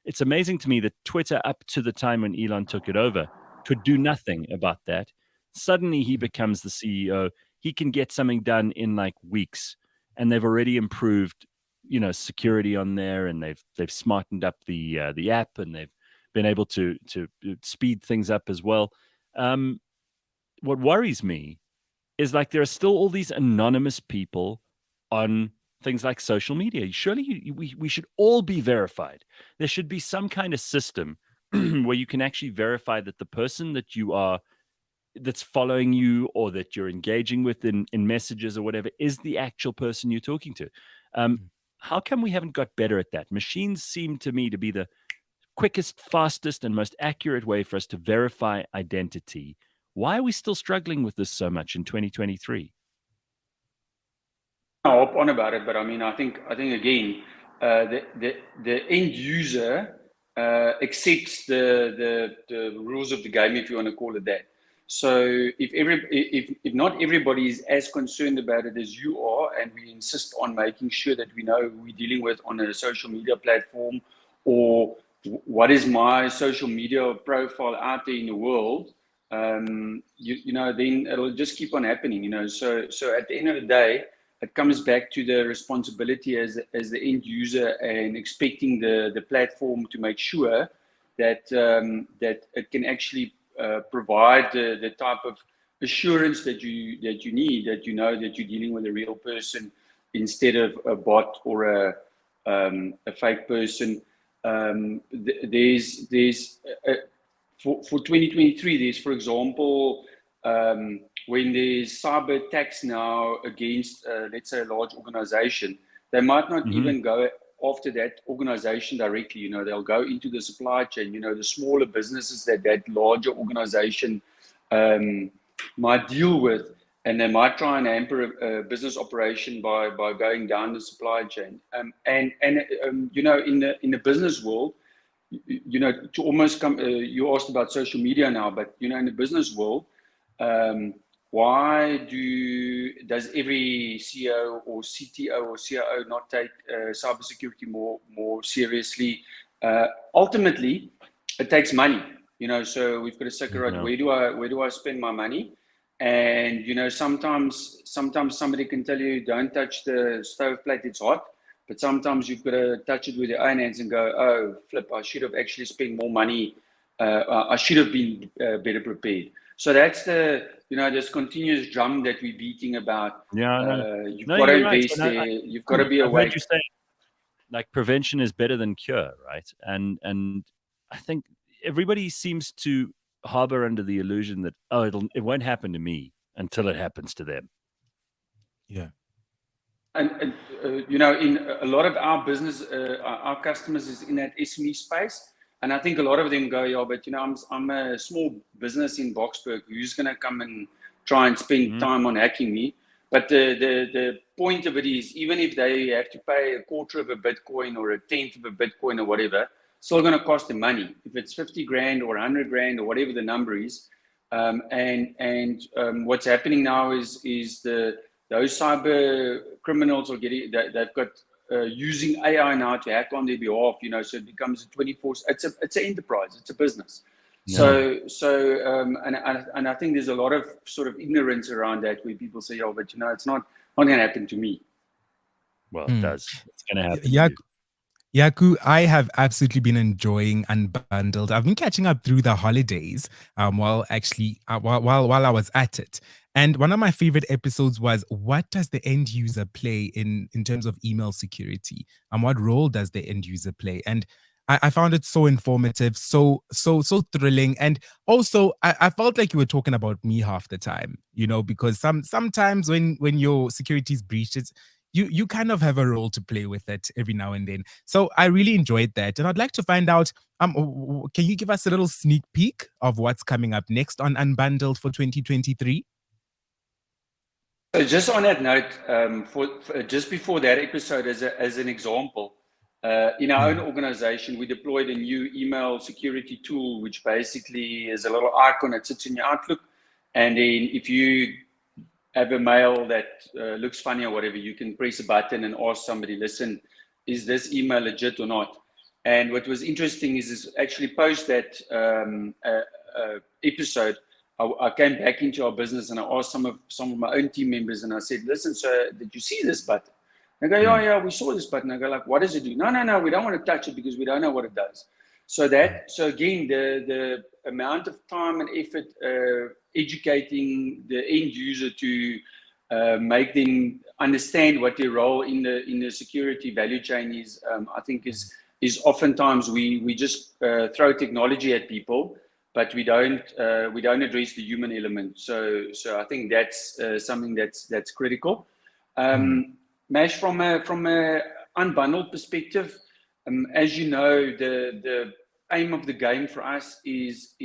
it's amazing to me that Twitter, up to the time when Elon took it over, could do nothing about that. Suddenly, he becomes the CEO. He can get something done in like weeks, and they've already improved, security on there, and they've smartened up the app, and they've been able to speed things up as well. What worries me is like there are still all these anonymous people on things like social media. Surely we should all be verified. There should be some kind of system where you can actually verify that the person that's following you or that you're engaging with in messages or whatever is the actual person you're talking to. How come we haven't got better at that? Machines seem to me to be the quickest, fastest, and most accurate way for us to verify identity. Why are we still struggling with this so much in 2023? I'll hop on about it, but I mean, I think again, the end user accepts the rules of the game, if you want to call it that. So if not everybody is as concerned about it as you are, and we insist on making sure that we know who we're dealing with on a social media platform, or what is my social media profile out there in the world, then it'll just keep on happening, So at the end of the day, it comes back to the responsibility as the end user and expecting the platform to make sure that it can actually provide the type of assurance that you need, that that you're dealing with a real person instead of a bot or a fake person. For 2023, there's, for example, when there's cyber attacks now against, let's say, a large organization, they might not even go after that organization directly. They'll go into the supply chain, the smaller businesses that larger organization might deal with, and they might try and hamper a business operation by going down the supply chain. In the business world, to almost come, you asked about social media now, but in the business world, why does every CEO or CTO or CIO not take cybersecurity more seriously? Ultimately, it takes money, so we've got to figure out where do I spend my money? And sometimes somebody can tell you don't touch the stove plate, it's hot. But sometimes you've got to touch it with your own hands and go, oh, flip, I should have actually spent more money. I should have been better prepared. So that's this continuous drum that we're beating about. You've got to invest there. You've got to be awake. You say, like, prevention is better than cure, right? And I think everybody seems to harbor under the illusion that, it won't happen to me until it happens to them. Yeah. And in a lot of our business, our customers is in that SME space, and I think a lot of them go, but I'm a small business in Boksburg. Who's going to come and try and spend time on hacking me? But the point of it is, even if they have to pay a quarter of a Bitcoin or a tenth of a Bitcoin or whatever, it's still going to cost them money. If it's 50 grand or 100 grand or whatever the number is, what's happening now is those cyber criminals are they've got using AI now to act on their behalf, so it becomes a 24. It's an enterprise, it's a business. Yeah. And I think there's a lot of sort of ignorance around that, where people say, but it's not going to happen to me. Well, it does. It's going to happen. Yaku, I have absolutely been enjoying Unbundled. I've been catching up through the holidays while I was at it. And one of my favorite episodes was, what does the end user play in terms of email security? And what role does the end user play? And I found it so informative, so thrilling. And also I felt like you were talking about me half the time, because sometimes when your security is breached, you kind of have a role to play with it every now and then. So I really enjoyed that. And I'd like to find out, can you give us a little sneak peek of what's coming up next on Unbundled for 2023? So just on that note, for just before that episode, as an example, in our own organization, we deployed a new email security tool, which basically is a little icon that sits in your Outlook. And then if you have a mail that looks funny or whatever, you can press a button and ask somebody, listen, is this email legit or not? And what was interesting is actually post that episode, I came back into our business and I asked some of my own team members, and I said, listen, so did you see this button? They go, yeah, we saw this button. I go, like, what does it do? No, we don't want to touch it because we don't know what it does. So again, the amount of time and effort educating the end user to make them understand what their role in the security value chain is, I think is oftentimes we just throw technology at people, but we don't address the human element. So I think that's something that's critical. Mash, from a unbundled perspective, as you know, the aim of the game for us is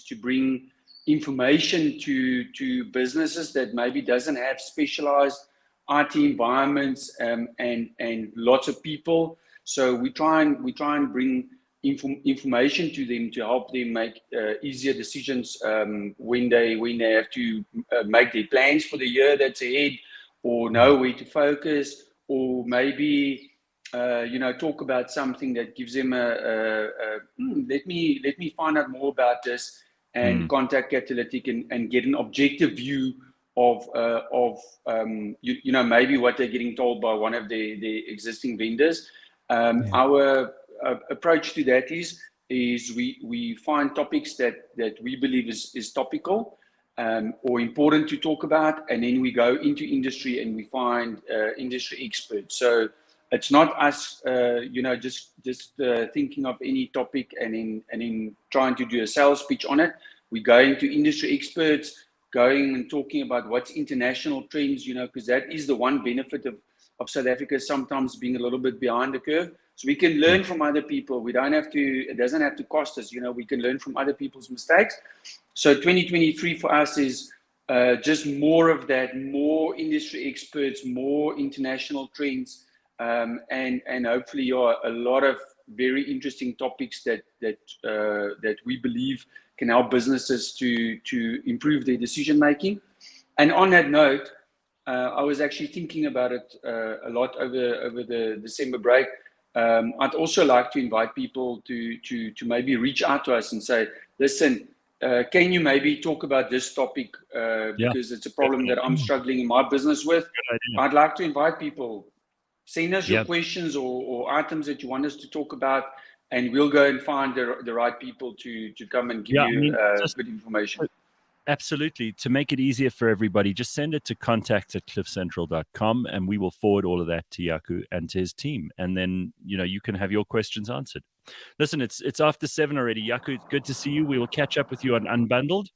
to bring information to businesses that maybe doesn't have specialized IT environments and lots of people. So we try and bring information to them to help them make easier decisions when they have to make their plans for the year that's ahead, or know where to focus, or maybe talk about something that gives them let me find out more about this, and contact Catalytic and get an objective view of maybe what they're getting told by one of the existing vendors. Our approach to that is we find topics that we believe is topical or important to talk about, and then we go into industry and we find industry experts. So it's not us, just thinking of any topic and then trying to do a sales pitch on it. We go into industry experts, going and talking about what's international trends, because that is the one benefit of South Africa sometimes being a little bit behind the curve. So we can learn from other people. It doesn't have to cost us, we can learn from other people's mistakes. So 2023 for us is just more of that, more industry experts, more international trends, and hopefully a lot of very interesting topics that we believe can help businesses to improve their decision making. And on that note, I was actually thinking about it a lot over the December break. I'd also like to invite people to maybe reach out to us and say, listen, can you maybe talk about this topic because it's a problem that I'm struggling in my business with. I'd like to invite people. Send us your questions or items that you want us to talk about, and we'll go and find the right people to come and give you good information. Absolutely. To make it easier for everybody, just send it to contact@cliffcentral.com and we will forward all of that to Yaku and to his team. And then, you can have your questions answered. Listen, it's after 7 already. Yaku, good to see you. We will catch up with you on Unbundled.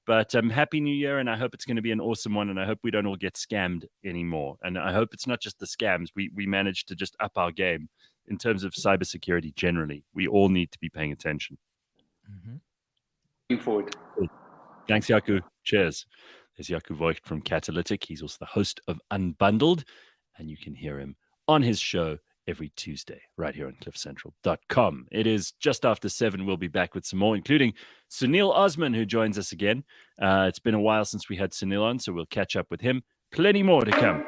But Happy New Year, and I hope it's going to be an awesome one, and I hope we don't all get scammed anymore. And I hope it's not just the scams. We managed to just up our game in terms of cybersecurity generally. We all need to be paying attention. Looking forward. Cool. Thanks, Yaku. Cheers. There's Yaku Voigt from Catalytic. He's also the host of Unbundled, and you can hear him on his show every Tuesday right here on cliffcentral.com. It is just after 7. We'll be back with some more, including Sunil Osman, who joins us again. It's been a while since we had Sunil on, so we'll catch up with him. Plenty more to come.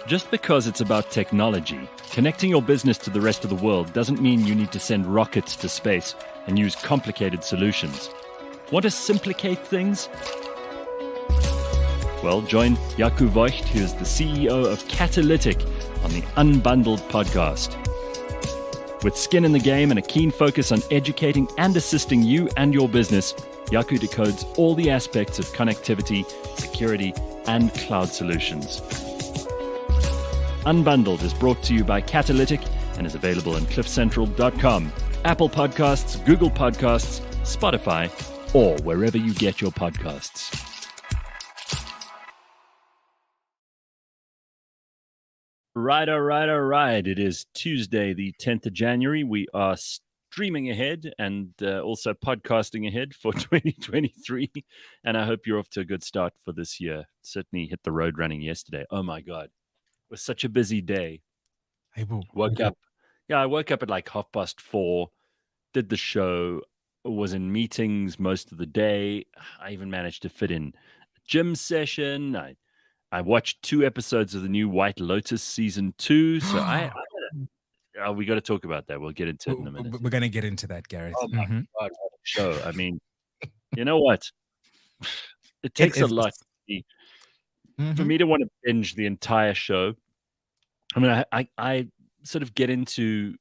Just because it's about technology, connecting your business to the rest of the world doesn't mean you need to send rockets to space and use complicated solutions. Want to simplicate things? Well, join Yaku, who is the CEO of Catalytic, on the Unbundled podcast. With skin in the game and a keen focus on educating and assisting you and your business, Yaku decodes all the aspects of connectivity, security, and cloud solutions. Unbundled is brought to you by Catalytic and is available on cliffcentral.com, Apple Podcasts, Google Podcasts, Spotify, or wherever you get your podcasts. Right. It is Tuesday, the 10th of January. We are streaming ahead and also podcasting ahead for 2023. And I hope you're off to a good start for this year. Certainly hit the road running yesterday. Oh, my God. It was such a busy day. I woke up at like 4:30, did the show, was in meetings most of the day. I even managed to fit in a gym session. I watched 2 episodes of the new White Lotus season 2. So we got to talk about that. We'll get into it in a minute. We're going to get into that, Gareth. Oh my God, what a show. I mean, you know what? It takes a lot for me to want to binge the entire show. I mean, I sort of get into,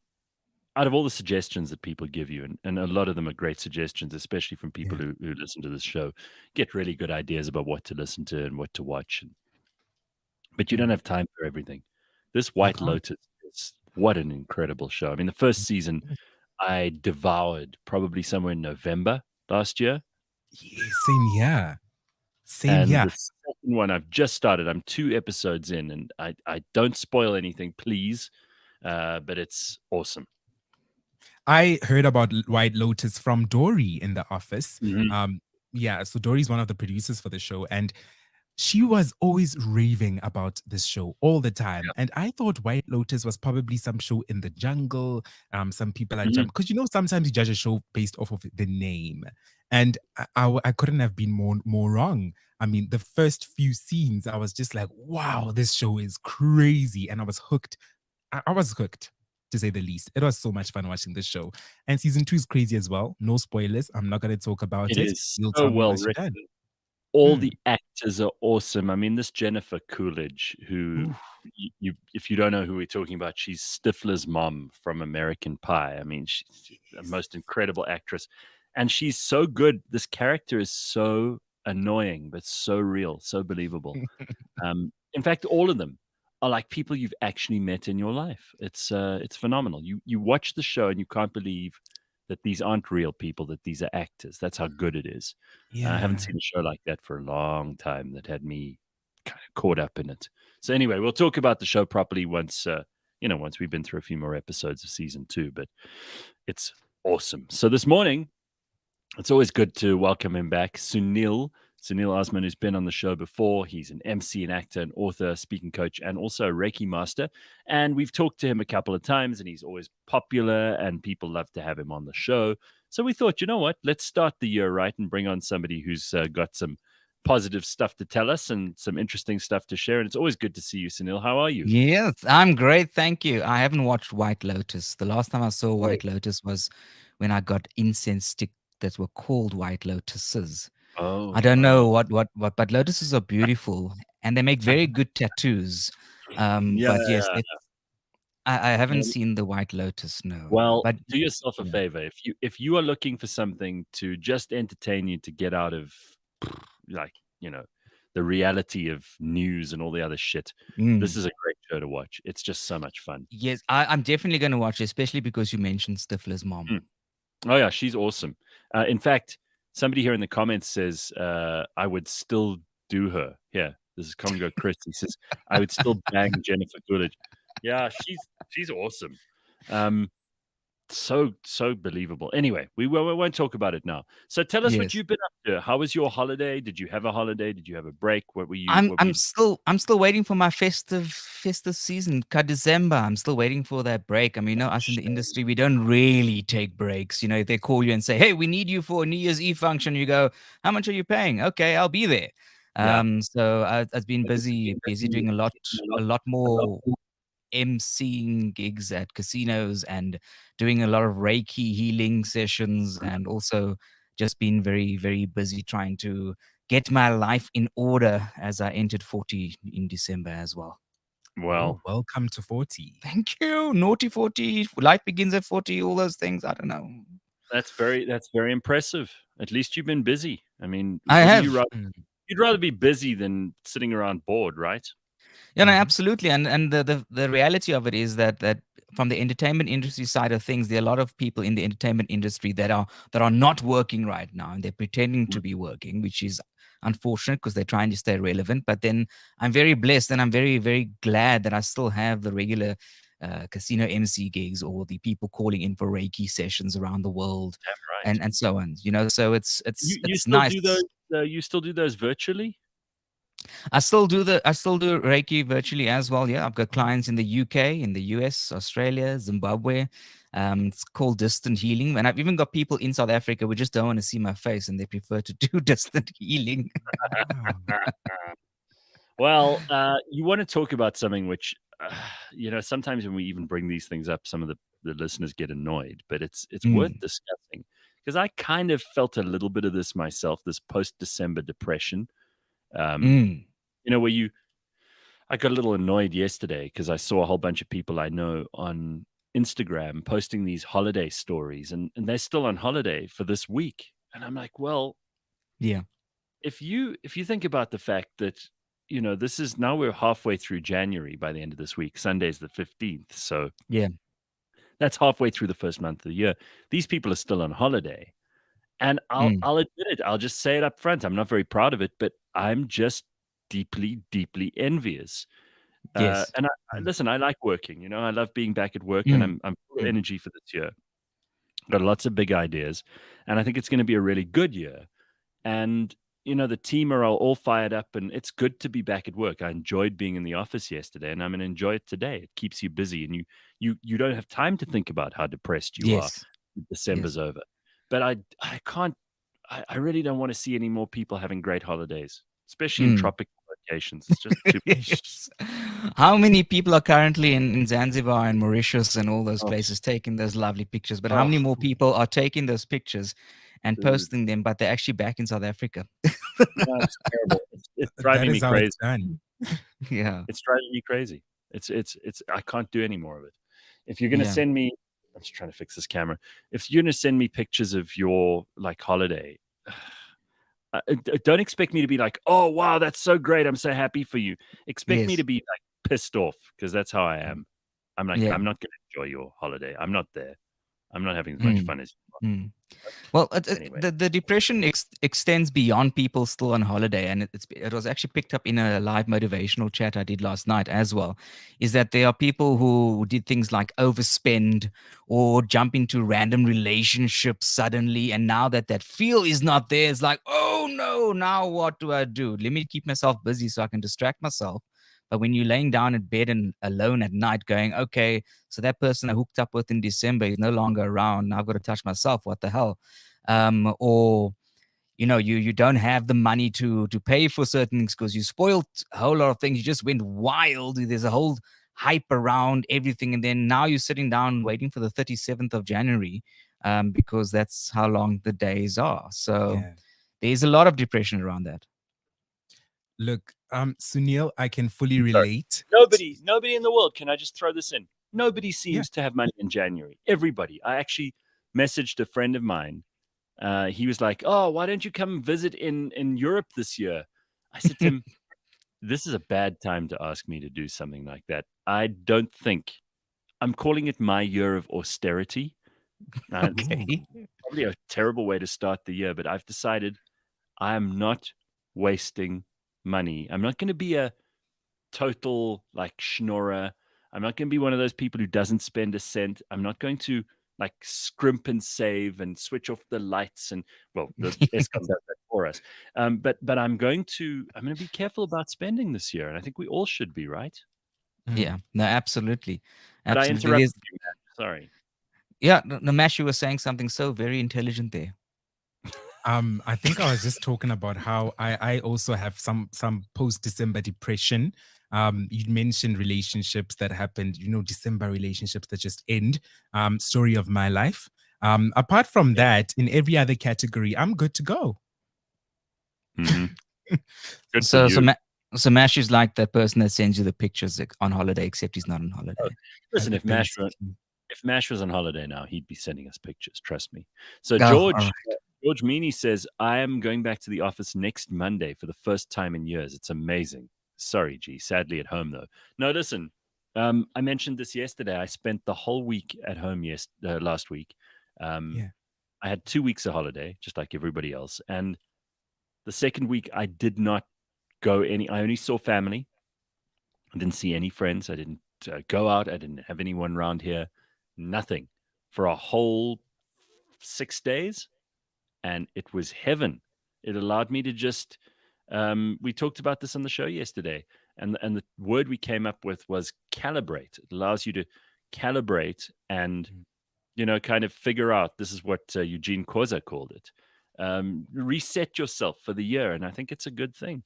out of all the suggestions that people give you, and a lot of them are great suggestions, especially from people who listen to this show, get really good ideas about what to listen to and what to watch. But you don't have time for everything. This White Lotus is what an incredible show. I mean, the first season I devoured probably somewhere in November last year. Same here. The second one I've just started. I'm 2 episodes in, and I don't spoil anything, please. But it's awesome. I heard about White Lotus from Dory in the office. So Dory's one of the producers for the show, and she was always raving about this show all the time. And I thought White Lotus was probably some show in the jungle. Some people are because sometimes you judge a show based off of the name, and I couldn't have been more wrong. I mean, the first few scenes, I was just like, wow, this show is crazy, and I was hooked. I was hooked, to say the least. It was so much fun watching this show, and season 2 is crazy as well. No spoilers. I'm not going to talk about it. It is so well written. All the actors are awesome. I mean, this Jennifer Coolidge, who, if you don't know who we're talking about, she's Stifler's mom from American Pie. I mean, she's the most incredible actress. And she's so good. This character is so annoying, but so real, so believable. In fact, all of them are like people you've actually met in your life. It's phenomenal. You watch the show and you can't believe that these aren't real people, that these are actors. That's how good it is. I haven't seen a show like that for a long time that had me kind of caught up in it. So anyway, we'll talk about the show properly once we've been through a few more episodes of season 2, but it's awesome. So this morning, it's always good to welcome him back, Sunil Osman, who's been on the show before. He's an MC, an actor, an author, speaking coach, and also a Reiki master. And we've talked to him a couple of times, and he's always popular, and people love to have him on the show. So we thought, you know what? Let's start the year right and bring on somebody who's got some positive stuff to tell us and some interesting stuff to share. And it's always good to see you, Sunil. How are you? Yes, I'm great. Thank you. I haven't watched White Lotus. The last time I saw White Lotus was when I got incense sticks that were called White Lotuses. I don't know what, but lotuses are beautiful and they make very good tattoos. But yes, I haven't seen the White Lotus. No. Well, but do yourself a favor. If you are looking for something to just entertain you, to get out of the reality of news and all the other shit, this is a great show to watch. It's just so much fun. Yes, I'm definitely going to watch it, especially because you mentioned Stifler's mom. Oh yeah, she's awesome. In fact, somebody here in the comments says, I would still do her. Yeah, this is Congo Chris. He says, I would still bang Jennifer Coolidge. Yeah, she's awesome. So believable. Anyway, we won't talk about it now. So tell us what you've been up to. How was your holiday? Did you have a holiday? Did you have a break? What were you? I'm still waiting for my festive season, December. I'm still waiting for that break. I mean, us in the industry, we don't really take breaks. If they call you and say, "Hey, we need you for a New Year's Eve function," you go, "How much are you paying?" "Okay, I'll be there." So I've been busy doing a lot more emceeing gigs at casinos and doing a lot of Reiki healing sessions, and also just been very, very busy trying to get my life in order as I entered 40 in December as well. Well, welcome to 40. Thank you. Naughty 40. Life begins at 40. All those things. I don't know. that's very impressive. At least you've been busy. I mean, I wouldn't have. you you'd rather be busy than sitting around bored, right? Yeah, no, absolutely. And the reality of it is that from the entertainment industry side of things, there are a lot of people in the entertainment industry that are not working right now, and they're pretending to be working, which is unfortunate because they're trying to stay relevant. But then I'm very blessed, and I'm very, very glad that I still have the regular casino MC gigs, or the people calling in for Reiki sessions around the world, Damn right. and so on. You know, so it's You still nice. do those? You still do those virtually? I still do Reiki virtually as well. Yeah, I've got clients in the UK, in the US, Australia, Zimbabwe. It's called distant healing, and I've even got people in South Africa who just don't want to see my face, and they prefer to do distant healing. Well, you want to talk about something which, sometimes when we even bring these things up, some of the listeners get annoyed, but it's worth discussing, because I kind of felt a little bit of this myself, this post-December depression. Where I got a little annoyed yesterday because I saw a whole bunch of people I know on Instagram posting these holiday stories, and they're still on holiday for this week. And I'm like, well, Yeah. if you think about the fact that, this is now, we're halfway through January by the end of this week. Sunday's the 15th. So Yeah. that's halfway through the first month of the year. These people are still on holiday. And I'll admit it. I'll just say it up front. I'm not very proud of it, but I'm just deeply, deeply envious. Yes. And listen, I like working. I love being back at work, and I'm full of energy for this year. Got lots of big ideas, and I think it's going to be a really good year. And the team are all fired up, and it's good to be back at work. I enjoyed being in the office yesterday, and I'm going to enjoy it today. It keeps you busy, and you don't have time to think about how depressed you are. Yes. December's over. But I can't. I really don't want to see any more people having great holidays, especially in tropical locations. It's just too Yes. How many people are currently in Zanzibar and Mauritius and all those places taking those lovely pictures? But how many more people are taking those pictures and posting them, but they're actually back in South Africa? No, it's terrible. It's driving me crazy. Yeah. It's driving me crazy. It's I can't do any more of it. If you're gonna send me, I'm just trying to fix this camera. If you're gonna send me pictures of your holiday, don't expect me to be like, oh wow, that's so great, I'm so happy for you. Expect me to be like pissed off, because that's how I am. I'm like, I'm not gonna enjoy your holiday. I'm not there. I'm not having as much fun as you are. Well, Anyway. the depression extends beyond people still on holiday, and it was actually picked up in a live motivational chat I did last night as well. Is that there are people who did things like overspend or jump into random relationships suddenly, and now that feel is not there, it's like, oh no, now what do I do? Let me keep myself busy so I can distract myself. But when you're laying down in bed and alone at night going, okay, so that person I hooked up with in December is no longer around. Now I've got to touch myself. What the hell? Or, you don't have the money to pay for certain things because you spoiled a whole lot of things. You just went wild. There's a whole hype around everything. And then now you're sitting down waiting for the 37th of January because that's how long the days are. So there's a lot of depression around that. Look, Sunil, I can fully relate. Nobody in the world, can I just throw this in? Nobody seems to have money in January. Everybody. I actually messaged a friend of mine. He was like, oh, why don't you come visit in Europe this year? I said to him, this is a bad time to ask me to do something like that. I don't think. I'm calling it my year of austerity. Okay. Probably a terrible way to start the year, but I've decided I am not wasting money. I'm not going to be a total schnorrer. I'm not going to be one of those people who doesn't spend a cent. I'm not going to scrimp and save and switch off the lights, and the Eskom does that for us. But I'm going to be careful about spending this year, and I think we all should be, right? Yeah, no, absolutely. But I interrupted you, man. Sorry. Yeah, no, Mash, you were saying something so very intelligent there. I think I was just talking about how I also have some post-December depression. You mentioned relationships that happened, December relationships that just end. Story of my life. Apart from that, in every other category, I'm good to go. Mm-hmm. Good So, for so, you. so Mash is like that person that sends you the pictures on holiday, except he's not on holiday. Oh, listen, if Mash was on holiday now, he'd be sending us pictures. Trust me. So George Meany says, I am going back to the office next Monday for the first time in years. It's amazing. Sorry, G. Sadly at home though. No, listen. I mentioned this yesterday. I spent the whole week at home last week. Yeah. I had 2 weeks of holiday, just like everybody else. And the second week, I did not go I only saw family. I didn't see any friends. I didn't go out. I didn't have anyone around here. Nothing for a whole 6 days. And it was heaven. It allowed me to just, we talked about this on the show yesterday. And the word we came up with was calibrate. It allows you to calibrate and, kind of figure out, this is what Eugene Koza called it. Reset yourself for the year. And I think it's a good thing.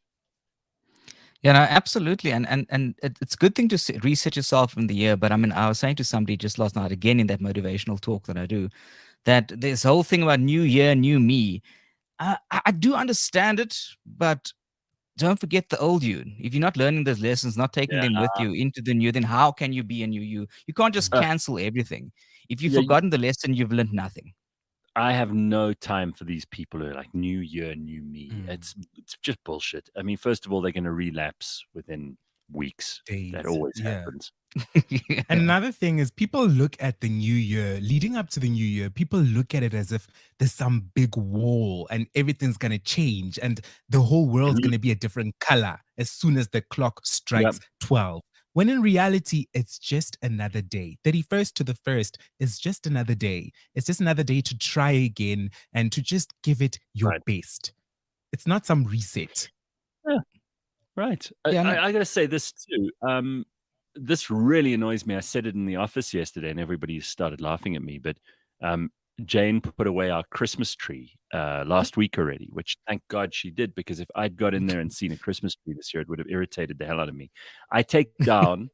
Yeah, no, absolutely. And it's a good thing to reset yourself in the year. But I mean, I was saying to somebody just last night, again, in that motivational talk that I do, that this whole thing about new year, new me, I do understand it, but don't forget the old you. If you're not learning those lessons, not taking them with you into the new, then how can you be a new you? You can't just cancel everything. If you've forgotten the lesson, you've learned nothing. I have no time for these people who are like, new year, new me. It's just bullshit. I mean, first of all, they're going to relapse within weeks. Days. That always happens. Yeah. Another thing is people look at the new year, leading up to the new year, people look at it as if there's some big wall and everything's going to change and the whole world's going to be a different color as soon as the clock strikes 12. When in reality, it's just another day. 31st to the 1st is just another day. It's just another day to try again and to just give it your best. It's not some reset. Yeah, right. I got to say this too. This really annoys me. I said it in the office yesterday and everybody started laughing at me, but Jane put away our Christmas tree last week already, which thank God she did, because if I'd got in there and seen a Christmas tree this year, it would have irritated the hell out of me. I take down,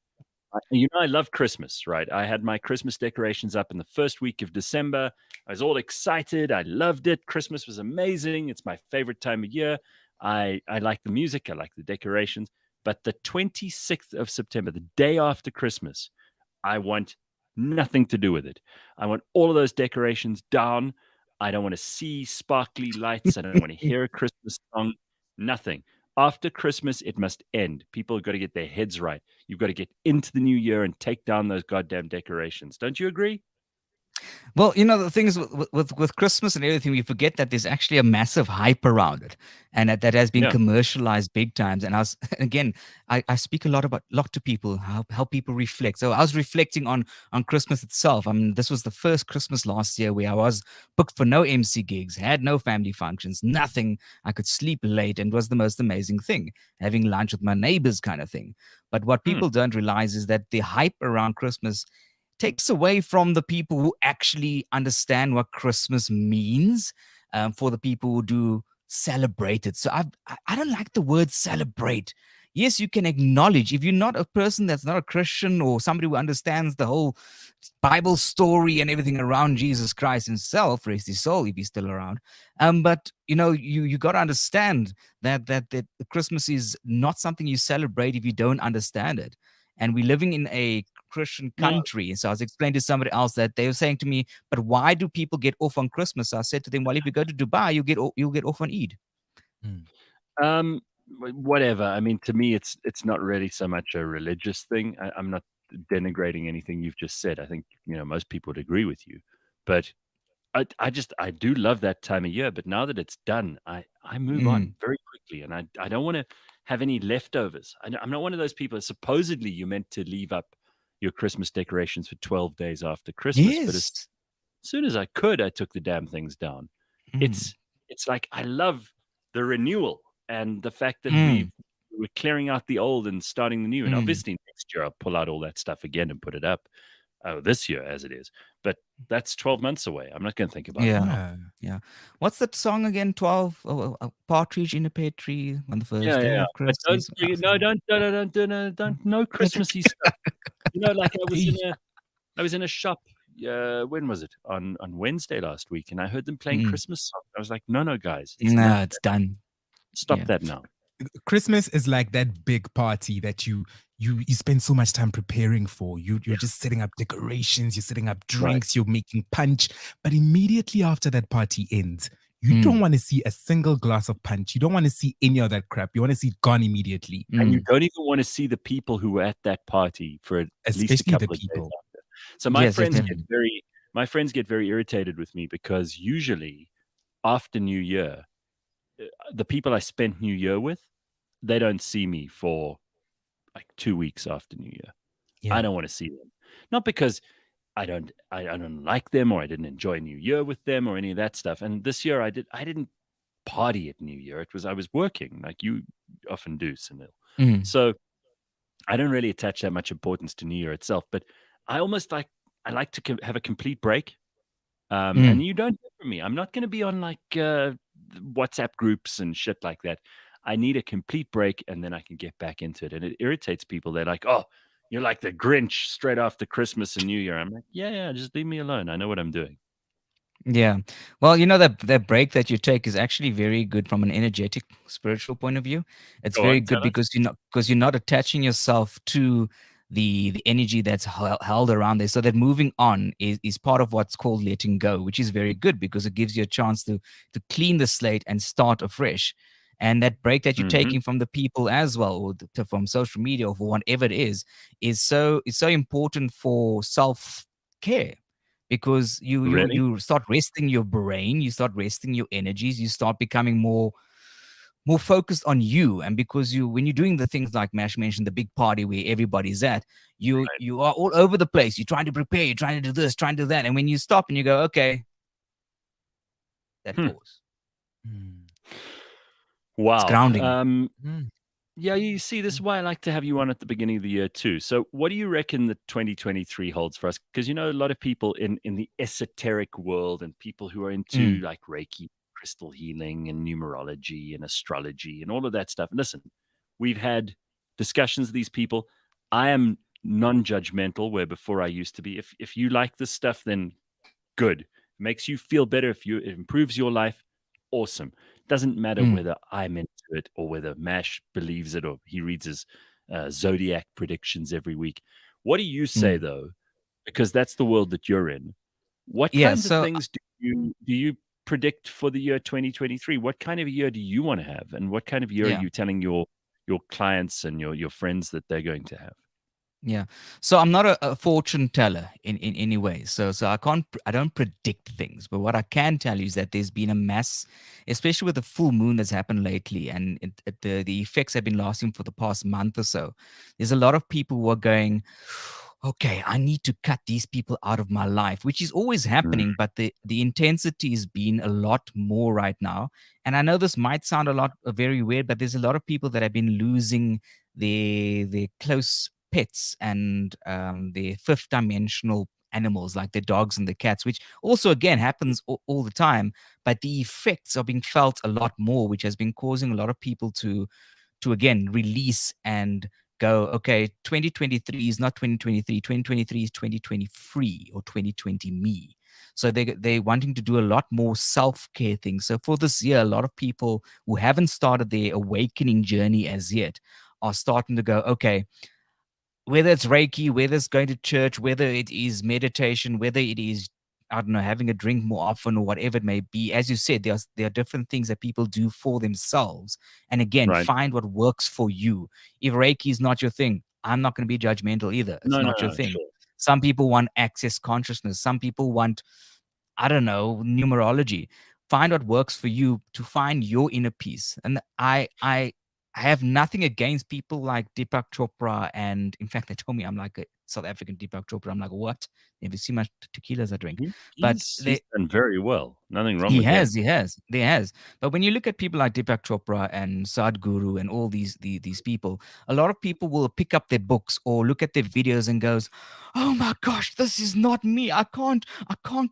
I love Christmas, right? I had my Christmas decorations up in the first week of December. I was all excited. I loved it. Christmas was amazing. It's my favorite time of year. I like the music. I like the decorations. But the 26th of September, the day after Christmas, I want nothing to do with it. I want all of those decorations down. I don't want to see sparkly lights. I don't want to hear a Christmas song. Nothing. After Christmas, it must end. People have got to get their heads right. You've got to get into the new year and take down those goddamn decorations. Don't you agree? Well, the thing is with Christmas and everything, we forget that there's actually a massive hype around it, and that has been commercialized big times. And I speak a lot to people, how people reflect. So I was reflecting on Christmas itself. I mean, this was the first Christmas last year where I was booked for no MC gigs, had no family functions, nothing. I could sleep late, and it was the most amazing thing, having lunch with my neighbors kind of thing. But what people don't realize is that the hype around Christmas takes away from the people who actually understand what Christmas means, for the people who do celebrate it. So I don't like the word celebrate. Yes, you can acknowledge, if you're not a person that's not a Christian or somebody who understands the whole Bible story and everything around Jesus Christ himself, rest his soul if he's still around. But you got to understand that Christmas is not something you celebrate if you don't understand it. And we're living in a Christian country. And so I was explaining to somebody else that they were saying to me, but why do people get off on Christmas? So I said to them, well, if you go to Dubai, you'll get off on Eid. Whatever. I mean, to me, it's not really so much a religious thing. I'm not denigrating anything you've just said. I think, most people would agree with you. But I do love that time of year. But now that it's done, I move on very quickly. And I don't want to have any leftovers. I'm not one of those people. Supposedly, you're meant to leave up your Christmas decorations for 12 days after Christmas. Yes. But as soon as I could, I took the damn things down. It's like I love the renewal and the fact that we're clearing out the old and starting the new. And obviously next year I'll pull out all that stuff again and put it up. this year as it is. But that's 12 months away. I'm not going to think about it now. Yeah. What's that song again? 12, a partridge in a pear tree on the first day Yeah. of But don't Christmas. bring it. No, don't. No Christmassy stuff. Like I was in a shop. When was it? On Wednesday last week, and I heard them playing Mm. Christmas songs. I was like, no, guys, it's No, enough. it's done. Stop Yeah. that now. Christmas is like that big party that you spend so much time preparing for. You're just setting up decorations, you're setting up drinks, you're making punch. But immediately after that party ends, you don't want to see a single glass of punch. You don't want to see any of that crap. You want to see it gone immediately. And you don't even want to see the people who were at that party for at least a Especially couple the of days people. after. So my Yes, friends definitely. get very irritated with me because usually after New Year, the people I spent New Year with, they don't see me for like 2 weeks after New Year. Yeah. I don't want to see them. Not because I don't like them or I didn't enjoy New Year with them or any of that stuff. And this year I didn't party at New Year. I was working like you often do, Sunil. Mm. So I don't really attach that much importance to New Year itself, but I like to have a complete break. And you don't hear from me. I'm not going to be on like WhatsApp groups and shit like that. I need a complete break and then I can get back into it. And it irritates people. They're like, oh, you're like the Grinch straight after Christmas and New Year. I'm like, yeah, just leave me alone. I know what I'm doing. Yeah. Well, that break that you take is actually very good from an energetic, spiritual point of view. It's Go very on, good tell us. because you're not attaching yourself to the energy that's held around there. So that moving on is part of what's called letting go, which is very good because it gives you a chance to clean the slate and start afresh. And that break that you're taking from the people as well, or from social media or for whatever it is so important for self care because Really? you start resting your brain, you start resting your energies, you start becoming more focused on you. And because when you're doing the things like Mash mentioned, the big party where everybody's at, you are all over the place. You're trying to prepare, you're trying to do this, trying to do that. And when you stop and you go, okay, that pause. It's Wow. grounding. Yeah, you see, this is why I like to have you on at the beginning of the year too. So, what do you reckon that 2023 holds for us? Because a lot of people in the esoteric world and people who are into like Reiki, crystal healing, and numerology and astrology and all of that stuff. And listen, we've had discussions with these people. I am non-judgmental, where before I used to be. If you like this stuff, then good. It makes you feel better. It improves your life, awesome. Doesn't matter whether I'm into it or whether Mash believes it or he reads his zodiac predictions every week. What do you say though? Because that's the world that you're in. What Yeah, kinds of so things do you predict for the year 2023? What kind of a year do you want to have, and what kind of year are yeah. you telling your clients and your friends that they're going to have? Yeah. So I'm not a fortune teller in any way. So I don't predict things. But what I can tell you is that there's been a mass, especially with the full moon that's happened lately, and the effects have been lasting for the past month or so. There's a lot of people who are going, okay, I need to cut these people out of my life, which is always happening, but the intensity has been a lot more right now. And I know this might sound a lot very weird, but there's a lot of people that have been losing their close pets and their fifth dimensional animals like the dogs and the cats, which also again happens all the time, but the effects are being felt a lot more, which has been causing a lot of people to again release and go, okay, 2023 is not 2023, 2023 is 2023 or 2020 me. So they're wanting to do a lot more self-care things. So for this year, a lot of people who haven't started their awakening journey as yet are starting to go, okay, whether it's Reiki, whether it's going to church, whether it is meditation, whether it is, I don't know, having a drink more often or whatever it may be. As you said, there are different things that people do for themselves. And again, Right. find what works for you. If Reiki is not your thing, I'm not going to be judgmental either. It's not your thing. Sure. Some people want access consciousness. Some people want, I don't know, numerology. Find what works for you to find your inner peace. And I have nothing against people like Deepak Chopra. And in fact, they told me I'm like South African Deepak Chopra. I'm like, what? Never see much tequilas I drink. But He's done very well. Nothing wrong he with him. has, he has. But when you look at people like Deepak Chopra and Sadhguru and all these people, a lot of people will pick up their books or look at their videos and goes, "Oh my gosh, this is not me. I can't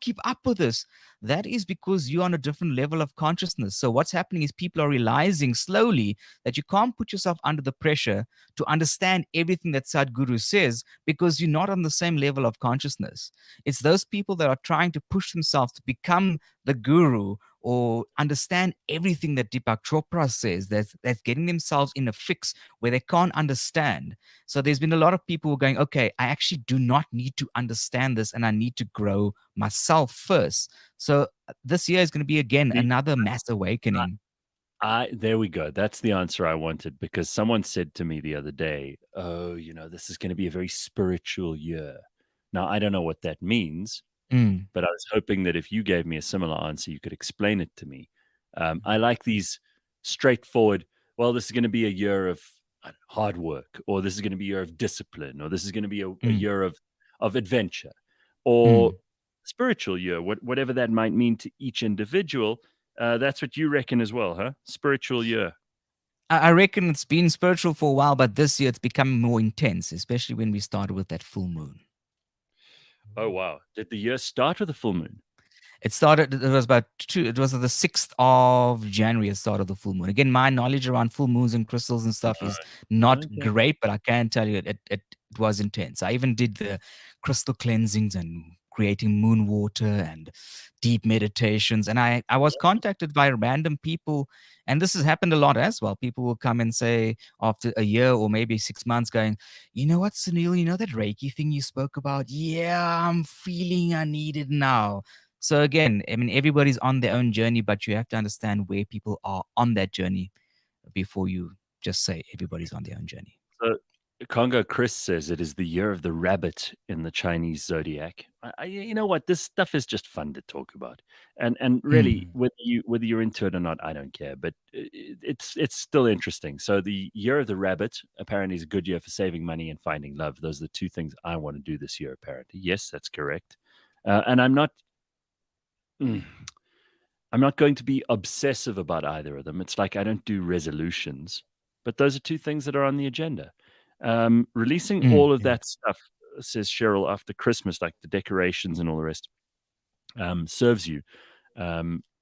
keep up with this." That is because you're on a different level of consciousness. So what's happening is people are realizing slowly that you can't put yourself under the pressure to understand everything that Sadhguru says because you're not on the same level of consciousness. It's those people that are trying to push themselves to become the guru or understand everything that Deepak Chopra says, that's getting themselves in a fix where they can't understand. So there's been a lot of people who are going, okay, I actually do not need to understand this and I need to grow myself first. So this year is going to be, again, another mass awakening. There we go. That's the answer I wanted, because someone said to me the other day, "Oh, this is going to be a very spiritual year." Now, I don't know what that means, but I was hoping that if you gave me a similar answer, you could explain it to me. I like these straightforward, well, this is going to be a year of hard work, or this is going to be a year of discipline, or this is going to be a year of adventure, or spiritual year, whatever that might mean to each individual. That's what you reckon as well, huh? Spiritual year. I reckon it's been spiritual for a while, but this year it's becoming more intense, especially when we started with that full moon. Oh, wow. Did the year start with a full moon? It was the 6th of January, it started the full moon. Again, my knowledge around full moons and crystals and stuff is not great, but I can tell you it was intense. I even did the crystal cleansings and creating moon water and deep meditations. And I was contacted by random people, and this has happened a lot as well. People will come and say after a year or maybe 6 months going, "You know what, Sunil, you know that Reiki thing you spoke about? Yeah, I'm feeling I need it now." So again, I mean, everybody's on their own journey, but you have to understand where people are on that journey before you just say everybody's on their own journey. So Congo Chris says it is the year of the rabbit in the Chinese zodiac. You know what? This stuff is just fun to talk about, and really, whether you're into it or not, I don't care. But it's still interesting. So the year of the rabbit apparently is a good year for saving money and finding love. Those are the two things I want to do this year. Apparently, yes, that's correct. And I'm not going to be obsessive about either of them. It's like I don't do resolutions, but those are two things that are on the agenda. Releasing all of that stuff, says Cheryl, after Christmas, like the decorations and all the rest, serves you.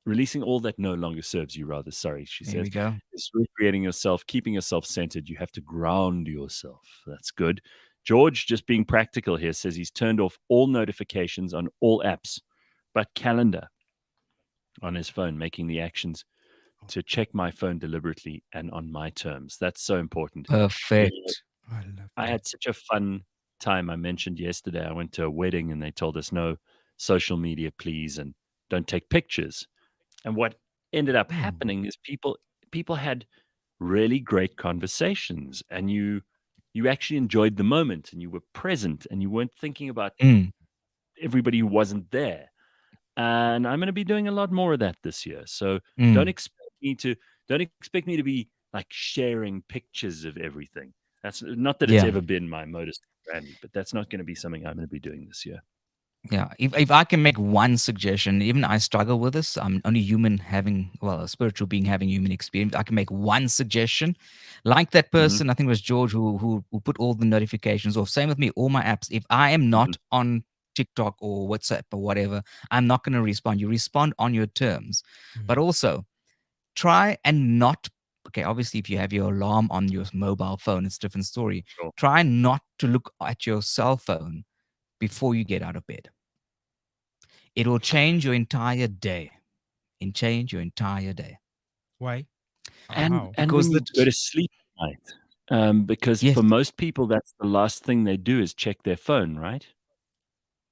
Releasing all that no longer serves you, rather, sorry, she There says, we go. is recreating yourself, keeping yourself centered. You have to ground yourself. That's good. George, just being practical here, says he's turned off all notifications on all apps, but calendar on his phone, making the actions to check my phone deliberately and on my terms. That's so important. Perfect. I love I that. had such a fun time. I mentioned yesterday I went to a wedding and they told us no social media, please, and don't take pictures. And what ended up happening is people had really great conversations, and you actually enjoyed the moment, and you were present, and you weren't thinking about everybody who wasn't there. And I'm going to be doing a lot more of that this year. So don't expect me to be like sharing pictures of everything. That's not that it's ever been my modus operandi, but that's not going to be something I'm going to be doing this year. Yeah, if I can make one suggestion, even I struggle with this. I'm only human having, well, a spiritual being having human experience. I can make one suggestion, like that person. I think it was George who put all the notifications off. Same with me, all my apps. If I am not on TikTok or WhatsApp or whatever, I'm not going to respond. You respond on your terms, but also try and not. Okay, obviously, if you have your alarm on your mobile phone, it's a different story. Sure. Try not to look at your cell phone before you get out of bed. It will change your entire day. Why? And How? and Because when you go to sleep at night, because Yes. for most people, that's the last thing they do is check their phone, right?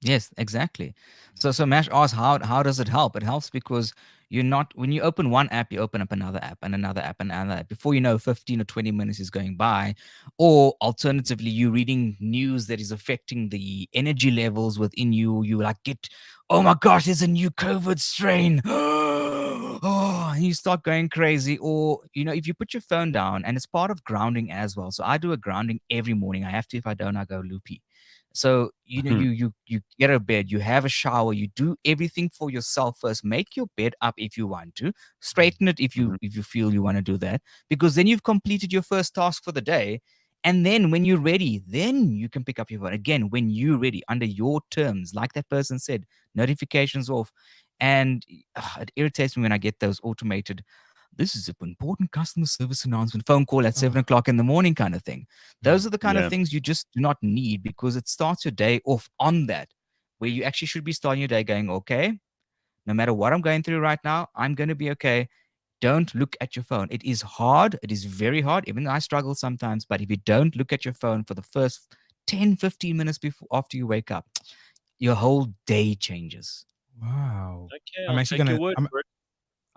Yes, exactly. So Mash asked, how does it help? It helps because you're not, when you open one app, you open up another app and another app and another app. Before you know, 15 or 20 minutes is going by. Or alternatively, you're reading news that is affecting the energy levels within you. You like oh my gosh, there's a new COVID strain. Oh, and you start going crazy. Or, if you put your phone down, and it's part of grounding as well. So I do a grounding every morning. I have to. If I don't, I go loopy. So, you get out of bed, you have a shower, you do everything for yourself first. Make your bed up if you want to. Straighten it if you feel you want to do that, because then you've completed your first task for the day. And then when you're ready, then you can pick up your phone again when you're ready, under your terms, like that person said, notifications off. And it irritates me when I get those automated, this is an important customer service announcement phone call at 7 o'clock in the morning kind of thing. Those are the kind of things you just do not need, because it starts your day off on that, where you actually should be starting your day going, okay, no matter what I'm going through right now, I'm going to be okay. Don't look at your phone. It is hard. It is very hard. Even though I struggle sometimes, but if you don't look at your phone for the first 10, 15 minutes after you wake up, your whole day changes. Wow. Okay, I'm I'll actually take gonna your word for it.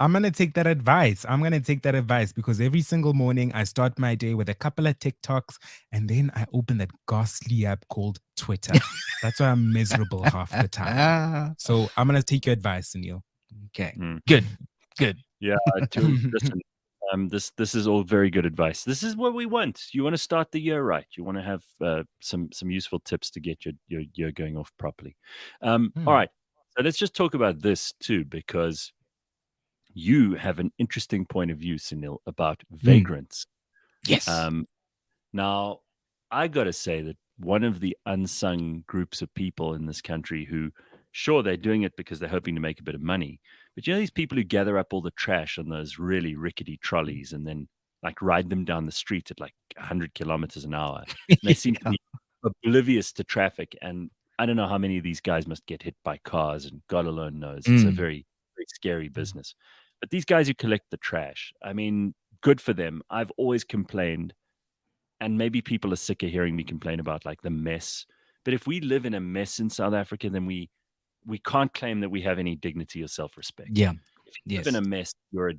I'm going to take that advice. I'm going to take that advice, because every single morning I start my day with a couple of TikToks, and then I open that ghastly app called Twitter. That's why I'm miserable half the time. So I'm going to take your advice, Sunil. Okay. Good. Yeah, listen, this is all very good advice. This is what we want. You want to start the year right. You want to have some useful tips to get your year going off properly. All right, so let's just talk about this too, because you have an interesting point of view, Sunil, about vagrants. Yes. Now, I got to say that one of the unsung groups of people in this country who, sure, they're doing it because they're hoping to make a bit of money, but these people who gather up all the trash on those really rickety trolleys and then like ride them down the street at like 100 kilometers an hour. And they seem to be oblivious to traffic. And I don't know how many of these guys must get hit by cars, and God alone knows. It's a very, very scary business. But these guys who collect the trash, I mean, good for them. I've always complained, and maybe people are sick of hearing me complain about like the mess. But if we live in a mess in South Africa, then we can't claim that we have any dignity or self-respect. Yeah. If you live in a mess,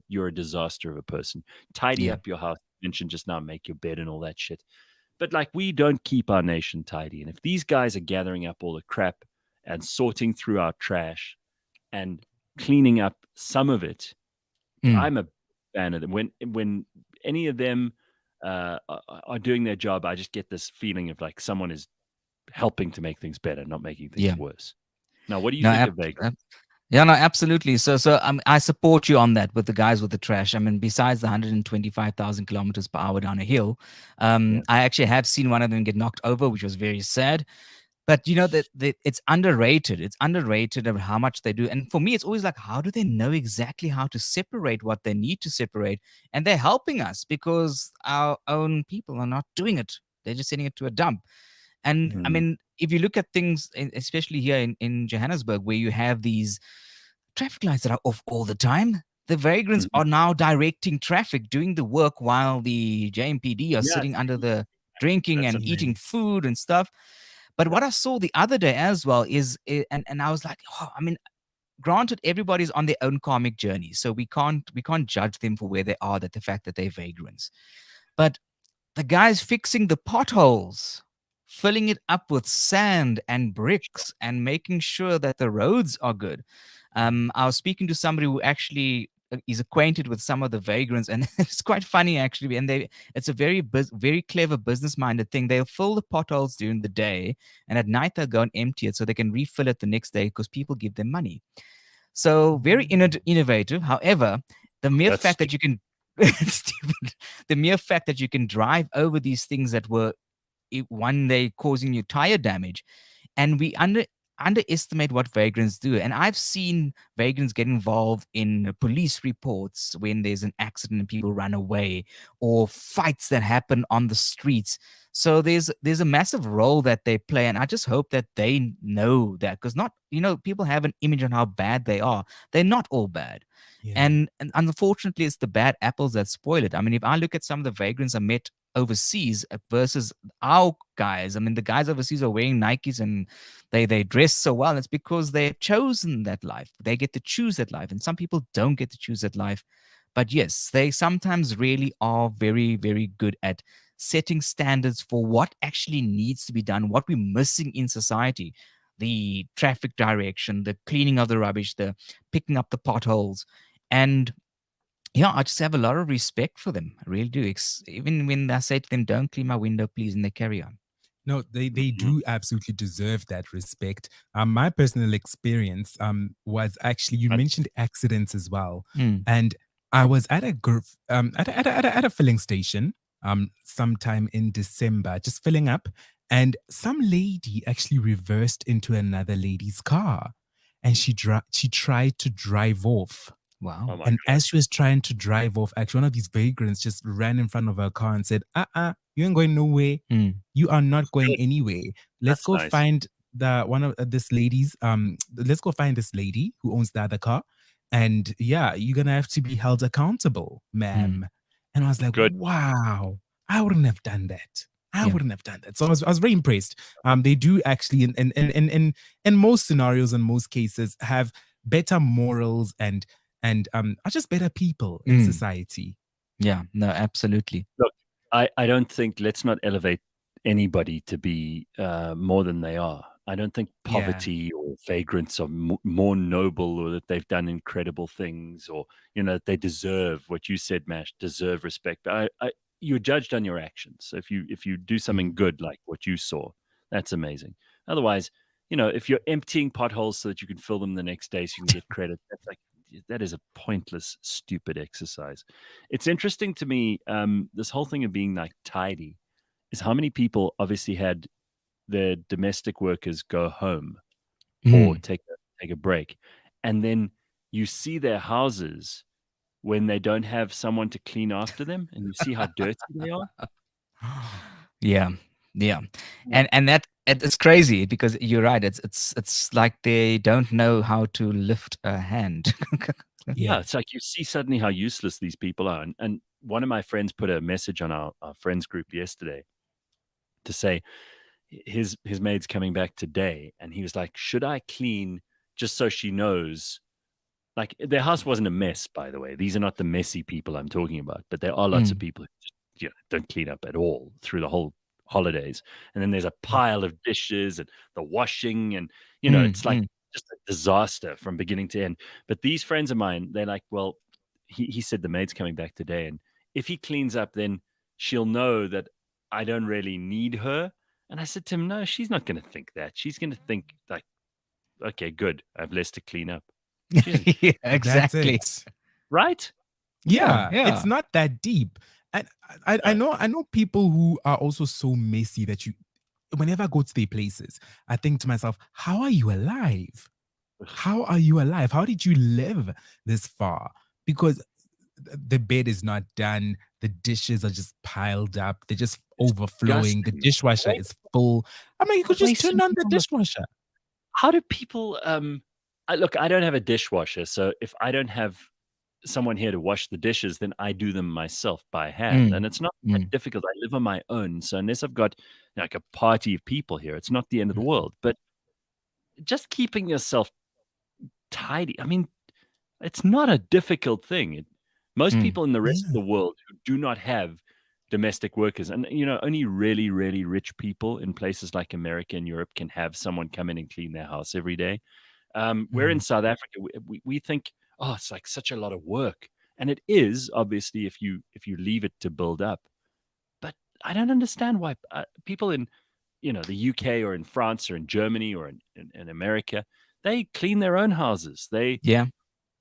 you're a disaster of a person. Tidy up your house. You mentioned just now, make your bed and all that shit. But like, we don't keep our nation tidy. And if these guys are gathering up all the crap and sorting through our trash and cleaning up some of it, I'm a fan of them. When any of them are doing their job, I just get this feeling of like someone is helping to make things better, not making things worse. Now, what do you think of Vagrants? Yeah, no, absolutely. So I support you on that with the guys with the trash. I mean, besides the 125,000 kilometers per hour down a hill, I actually have seen one of them get knocked over, which was very sad. But that it's underrated. It's underrated of how much they do. And for me, it's always like, how do they know exactly how to separate what they need to separate? And they're helping us because our own people are not doing it. They're just sending it to a dump. And I mean, if you look at things, especially here in Johannesburg, where you have these traffic lights that are off all the time, the vagrants are now directing traffic, doing the work while the JMPD are sitting under the drinking and eating food and stuff. But what I saw the other day as well is, and I was like, I mean, granted, everybody's on their own karmic journey, so we can't judge them for where they are, that the fact that they're vagrants. But the guys fixing the potholes, filling it up with sand and bricks, and making sure that the roads are good. I was speaking to somebody who actually is acquainted with some of the vagrants, and it's quite funny actually. And it's a very clever business-minded thing. They'll fill the potholes during the day, and at night they'll go and empty it so they can refill it the next day because people give them money. So very innovative. However, the mere fact that you can the mere fact that you can drive over these things that were one day causing you tire damage, and we underestimate what vagrants do. And I've seen vagrants get involved in police reports when there's an accident and people run away, or fights that happen on the streets. So there's a massive role that they play, and I just hope that they know that, because people have an image on how bad they are. They're not all bad. And unfortunately, it's the bad apples that spoil it. I mean, if I look at some of the vagrants I met overseas versus our guys, I mean, the guys overseas are wearing Nikes and they dress so well. It's because they've chosen that life. They get to choose that life. And some people don't get to choose that life. But yes, they sometimes really are very, very good at setting standards for what actually needs to be done, what we're missing in society. The traffic direction, the cleaning of the rubbish, the picking up the potholes. And Yeah, I just have a lot of respect for them. I really do. Even when I say to them, "Don't clean my window, please," and they carry on. No, they Mhm. do absolutely deserve that respect. My personal experience was actually, you Right. mentioned accidents as well, Mm. and I was at at a filling station sometime in December, just filling up, and some lady actually reversed into another lady's car, and she tried to drive off. Oh Wow. my And god. as she was trying to drive off, actually, one of these vagrants just ran in front of her car and said, you ain't going nowhere. Mm. You are not going Good. anywhere. Let's That's go nice. find the one of this lady's let's go find this lady who owns the other car. And yeah, you're gonna have to be held accountable, Mm. ma'am. And I was like, Good. wow, I wouldn't have done that. I Yeah. wouldn't have done that. So I was very impressed. They do actually in most scenarios, in most cases, have better morals and are just better people in Mm. society. Yeah. No, absolutely. Look, I don't think, let's not elevate anybody to be more than they are. I don't think Yeah. poverty or vagrants are more noble, or that they've done incredible things, or that they deserve what you said, Mash, deserve respect. You're judged on your actions. So if you do something good like what you saw, that's amazing. Otherwise, if you're emptying potholes so that you can fill them the next day so you can get credit, that is a pointless, stupid exercise. It's interesting to me, this whole thing of being like tidy, is how many people obviously had their domestic workers go home or Mm. take a break, and then you see their houses when they don't have someone to clean after them, and you see how dirty they are. Yeah. Yeah. Like, And it's crazy because you're right. It's like they don't know how to lift a hand. yeah, Yeah. it's like you see suddenly how useless these people are. And one of my friends put a message on our friends group yesterday to say his maid's coming back today, and he was like, "Should I clean just so she knows?" Like, their house wasn't a mess, by the way. These are not the messy people I'm talking about, but there are lots of Mm. people who just, don't clean up at all through the whole holidays. And then there's a pile of dishes and the washing, and Mm. it's like Mm. just a disaster from beginning to end. But these friends of mine, they're like, well, he said the maid's coming back today, and if he cleans up, then she'll know that I don't really need her. And I said to him, no, she's not going to think that. She's going to think like, okay, good, I have less to clean up. She's Yeah, That's exactly. it. right. Yeah. Yeah, it's Yeah. not that deep. And I Uh, know people who are also so messy that whenever I go to their places, I think to myself, how are you alive? How are you alive? How did you live this far? Because the bed is not done. The dishes are just piled up. They're just it's overflowing. The disgusting. dishwasher is full. I mean, you could just turn Wasting on the time. dishwasher. How do people? Look, I don't have a dishwasher, so if I don't have someone here to wash the dishes, then I do them myself by hand, and Mm. it's not that Mm. difficult. I live on my own, so unless I've got like a party of people here, it's not the end of the world. But just keeping yourself tidy, I mean, it's not a difficult thing. Most Mm. people in the rest of Yeah. the world who do not have domestic workers, and only really, really rich people in places like America and Europe can have someone come in and clean their house every day. We're in Mhm. South Africa. We think, oh, it's like such a lot of work, and it is obviously if you leave it to build up. But I don't understand why people in the UK or in France or in Germany or in America, they clean their own houses. They Yeah.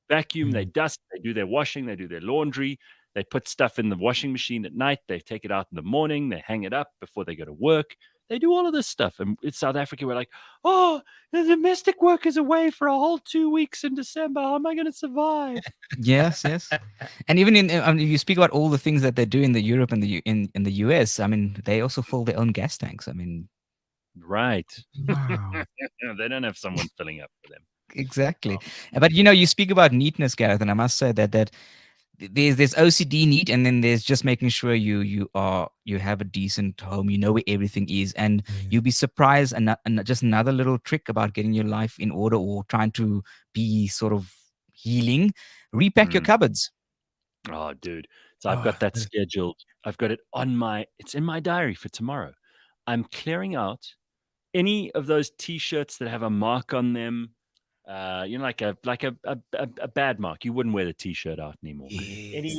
vacuum, they Mhm. dust, they do their washing, they do their laundry, they put stuff in the washing machine at night, they take it out in the morning, they hang it up before they go to work. They do all of this stuff. And in South Africa, we're like, oh, the domestic workers away for a whole 2 weeks in December. How am I going to survive? Yes. Yes. And even if you speak about all the things that they do in the Europe and in the US, I mean, they also fill their own gas tanks. I mean, Right. Wow. They don't have someone filling up for them. exactly. Um, But you speak about neatness, Gareth, and I must say that there's OCD neat, and then there's just making sure you have a decent home, you know where everything is, and Yeah. you'll be surprised. And just another little trick about getting your life in order or trying to be sort of healing: repack your mm. cupboards. Oh, dude. So I've Oh, got that scheduled. I've got it it's in my diary for tomorrow. I'm clearing out any of those t-shirts that have a mark on them, a bad mark. You wouldn't wear the t-shirt out anymore. Yes.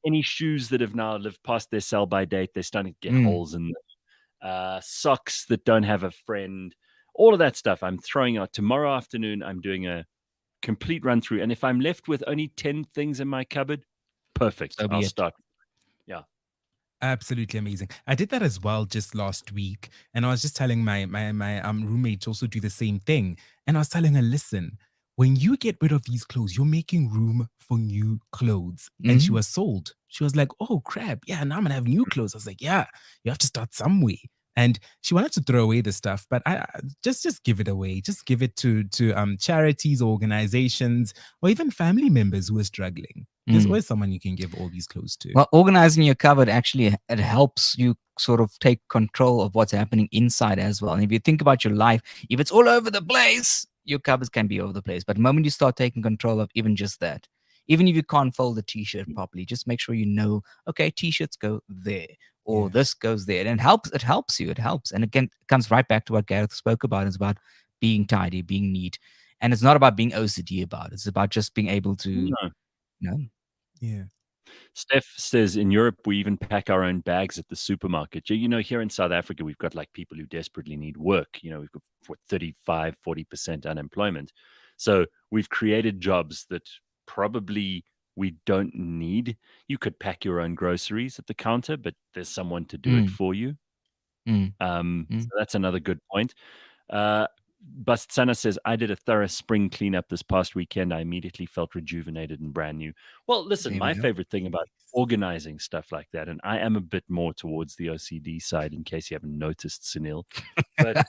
Any shoes that have now lived past their sell-by date, they're starting to get Mm. holes in them. Socks that don't have a friend. All of that stuff I'm throwing out. Tomorrow afternoon, I'm doing a complete run through. And if I'm left with only 10 things in my cupboard, perfect. So be I'll it. start. Yeah. Absolutely amazing. I did that as well just last week, and I was just telling my roommate to also do the same thing. And I was telling her, listen, when you get rid of these clothes, you're making room for new clothes. And she Mhm. was sold. She was like, oh crap, yeah, now I'm gonna have new clothes. I was like, yeah, you have to start some way. And she wanted to throw away the stuff, but just give it away. Just give it to charities, organizations, or even family members who are struggling. There's Mm. always someone you can give all these clothes to. Well, organizing your cupboard actually it helps you sort of take control of what's happening inside as well. And if you think about your life, if it's all over the place, your cupboards can be over the place. But the moment you start taking control of even just that, even if you can't fold the t-shirt properly, just make sure you know, okay, t-shirts go there or Yeah. this goes there. And it helps you. It helps. And again, it comes right back to what Gareth spoke about. It's about being tidy, being neat. And it's not about being OCD about it. It's about just being able to, No. you know, Yeah. Steph says in Europe, we even pack our own bags at the supermarket. Here in South Africa, we've got like people who desperately need work. We've got 35, 40% unemployment. So we've created jobs that probably we don't need. You could pack your own groceries at the counter, but there's someone to do it for you. So that's another good point. Bastana says, I did a thorough spring cleanup this past weekend. I immediately felt rejuvenated and brand new. Well, listen, There we my go. favorite thing about organizing stuff like that, and I am a bit more towards the OCD side, in case you haven't noticed, Sunil. But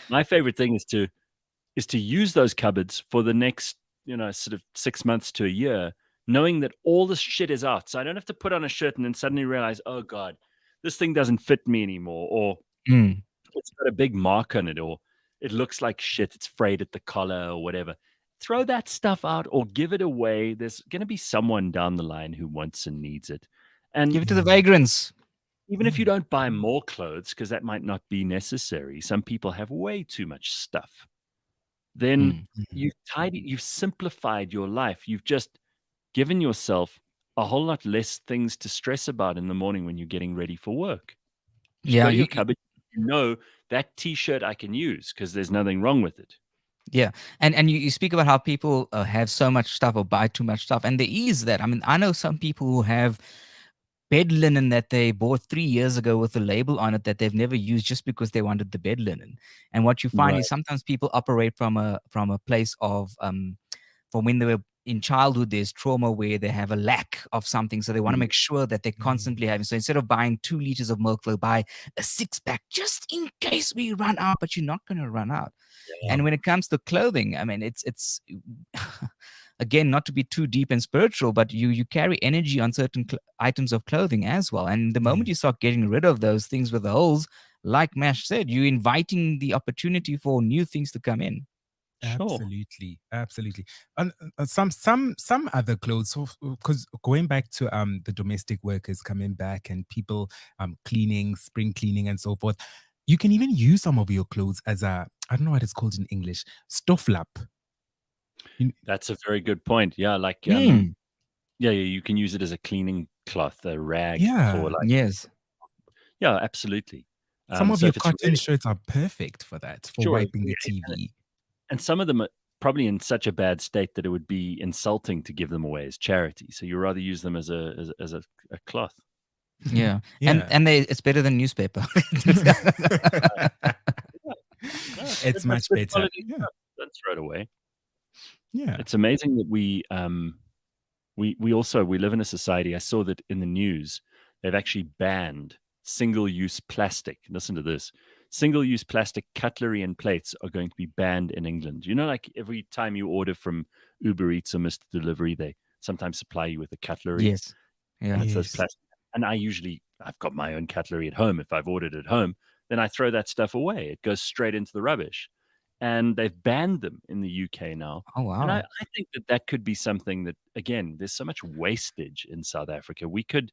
my favorite thing is to use those cupboards for the next, sort of 6 months to a year, knowing that all this shit is out. So I don't have to put on a shirt and then suddenly realize, oh God, this thing doesn't fit me anymore, or Mm. it's got a big mark on it, or it looks like shit, it's frayed at the collar or whatever. Throw that stuff out or give it away. There's going to be someone down the line who wants and needs it. And Give it to the vagrants. even if you don't buy more clothes, because that might not be necessary, some people have way too much stuff. Then you've simplified your life. You've just given yourself a whole lot less things to stress about in the morning when you're getting ready for work. Just Yeah, go to your cupboard. That t-shirt I can use because there's nothing wrong with it. yeah. And you speak about how people have so much stuff or buy too much stuff. And there is that. I mean, I know some people who have bed linen that they bought 3 years ago with a label on it that they've never used just because they wanted the bed linen. And what you find Right. is sometimes people operate from a place of from when they were in childhood, there's trauma where they have a lack of something. So they want to make sure that they're constantly having. So instead of buying 2 liters of milk, they'll buy a 6-pack just in case we run out, but you're not going to run out. Yeah. And when it comes to clothing, I mean, it's again, not to be too deep and spiritual, but you carry energy on certain items of clothing as well. And the moment you start getting rid of those things with the holes, like Mash said, you're inviting the opportunity for new things to come in. Sure. Absolutely. And some other clothes, because going back to the domestic workers coming back and people cleaning, spring cleaning and so forth, you can even use some of your clothes as I don't know what it's called in English, stoflap. That's a very good point. Yeah, like you can use it as a cleaning cloth, a rag for like. Yes. Yeah, absolutely. Some of so your if it's cotton shirts are perfect for that, for Sure, wiping the yeah, TV. and some of them are probably in such a bad state that it would be insulting to give them away as charity. So you rather use them as a cloth. Yeah. Yeah. And it's better than newspaper. It's much good better. quality Yeah. stuff. Don't throw it away. Yeah. It's amazing that we live in a society. I saw that in the news, they've actually banned single-use plastic. Listen to this. Single-use plastic cutlery and plates are going to be banned in England. Like every time you order from Uber Eats or Mr. Delivery, they sometimes supply you with a cutlery. Yes. Yeah. And it's those plastic. And I've got my own cutlery at home. If I've ordered at home, then I throw that stuff away. It goes straight into the rubbish. And they've banned them in the UK now. Oh, wow. And I think that could be something that, again, there's so much wastage in South Africa. We could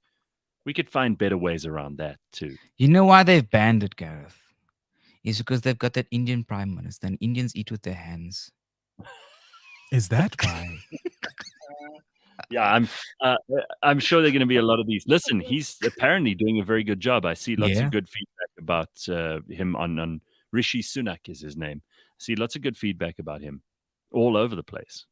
find better ways around that too. You know why they've banned it, Gareth? Is because they've got that Indian prime minister and Indians eat with their hands. Is that why? Yeah, I'm sure there are going to be a lot of these. Listen, he's apparently doing a very good job. I see lots Yeah. of good feedback about him on Rishi Sunak is his name. I see lots of good feedback about him all over the place.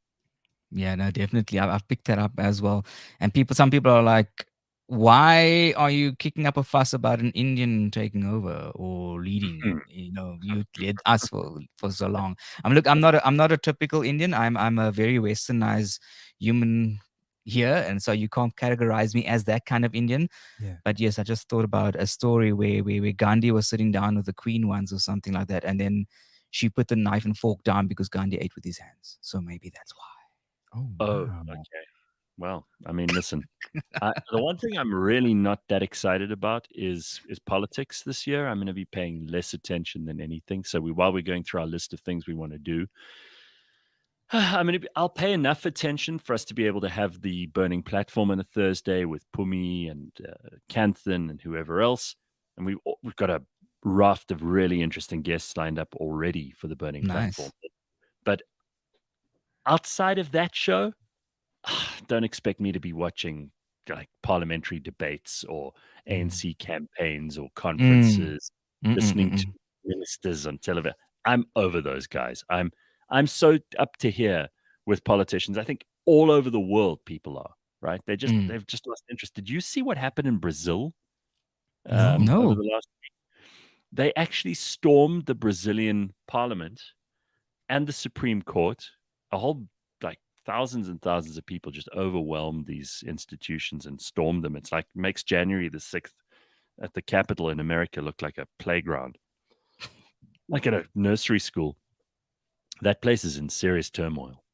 Yeah, no, definitely. I've picked that up as well. And some people are like, why are you kicking up a fuss about an Indian taking over or leading? You know, you led us for so long. I'm not a typical Indian. I'm a very westernized human here, and so you can't categorize me as that kind of Indian. Yeah. But yes, I just thought about a story where Gandhi was sitting down with the queen once or something like that, and then she put the knife and fork down because Gandhi ate with his hands. So maybe that's why. Oh, Oh, wow. okay. Well, I mean, listen, the one thing I'm really not that excited about is politics this year. I'm going to be paying less attention than anything. So while we're going through our list of things we want to do, I'll pay enough attention for us to be able to have the burning platform on a Thursday with Pumi and Canthan and whoever else, and we've got a raft of really interesting guests lined up already for the burning platform. Nice. But outside of that show, don't expect me to be watching like parliamentary debates or ANC campaigns or conferences, listening to ministers on television. I'm over those guys. I'm so up to here with politicians. I think all over the world people are, right? They've just lost interest. Did you see what happened in Brazil No. over No. the last week? They actually stormed the Brazilian parliament and the Supreme Court. A whole like thousands and thousands of people just overwhelmed these institutions and stormed them. It's like makes January the 6th at the Capitol in America look like a playground, like at a nursery school. That place is in serious turmoil.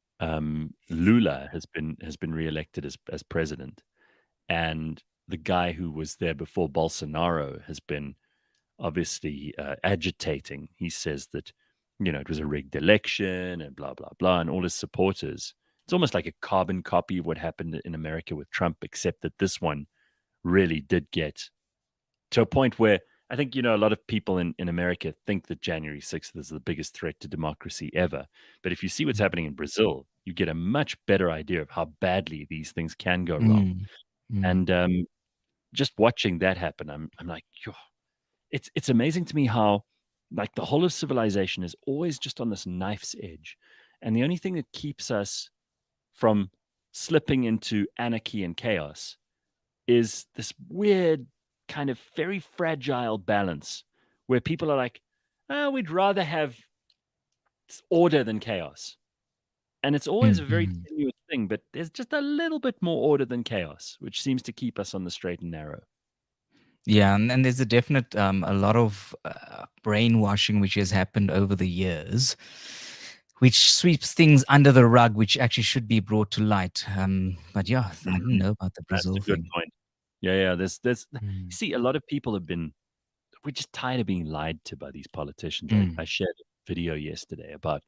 Lula has been reelected as president, and the guy who was there before Bolsonaro has been obviously agitating. He says that it was a rigged election and blah blah blah, and all his supporters. It's almost like a carbon copy of what happened in America with Trump, except that this one really did get to a point where I think, a lot of people in America think that January 6th is the biggest threat to democracy ever. But if you see what's happening in Brazil, you get a much better idea of how badly these things can go wrong. And just watching that happen, I'm like, it's amazing to me how like the whole of civilization is always just on this knife's edge. And the only thing that keeps us from slipping into anarchy and chaos is this weird kind of very fragile balance where people are like, we'd rather have order than chaos. And it's always a very tenuous thing, but there's just a little bit more order than chaos, which seems to keep us on the straight and narrow. Yeah, and there's a definite a lot of brainwashing which has happened over the years, which sweeps things under the rug, which actually should be brought to light. But yeah, I didn't know about the Brazil That's a good thing. point. Yeah. There's you see, a lot of people we're just tired of being lied to by these politicians. I shared a video yesterday about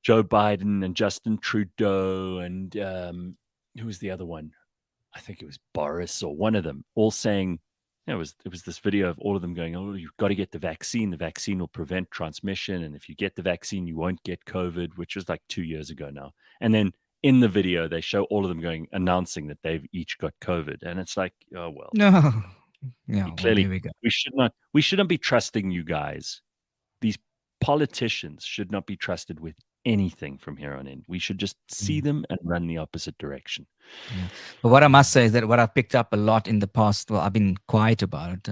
Joe Biden and Justin Trudeau and who was the other one? I think it was Boris or one of them, all saying, it was this video of all of them going, oh, you've got to get the vaccine. The vaccine will prevent transmission. And if you get the vaccine, you won't get COVID, which was like 2 years ago now. And then in the video, they show all of them announcing that they've each got COVID. And it's like, oh, well. No. Yeah, Clearly, there we go. we shouldn't be trusting you guys. These politicians should not be trusted with anything from here on in. We should just see them and run the opposite direction. Yeah. But what I must say is that what I've picked up a lot in the past, well, I've been quiet about it.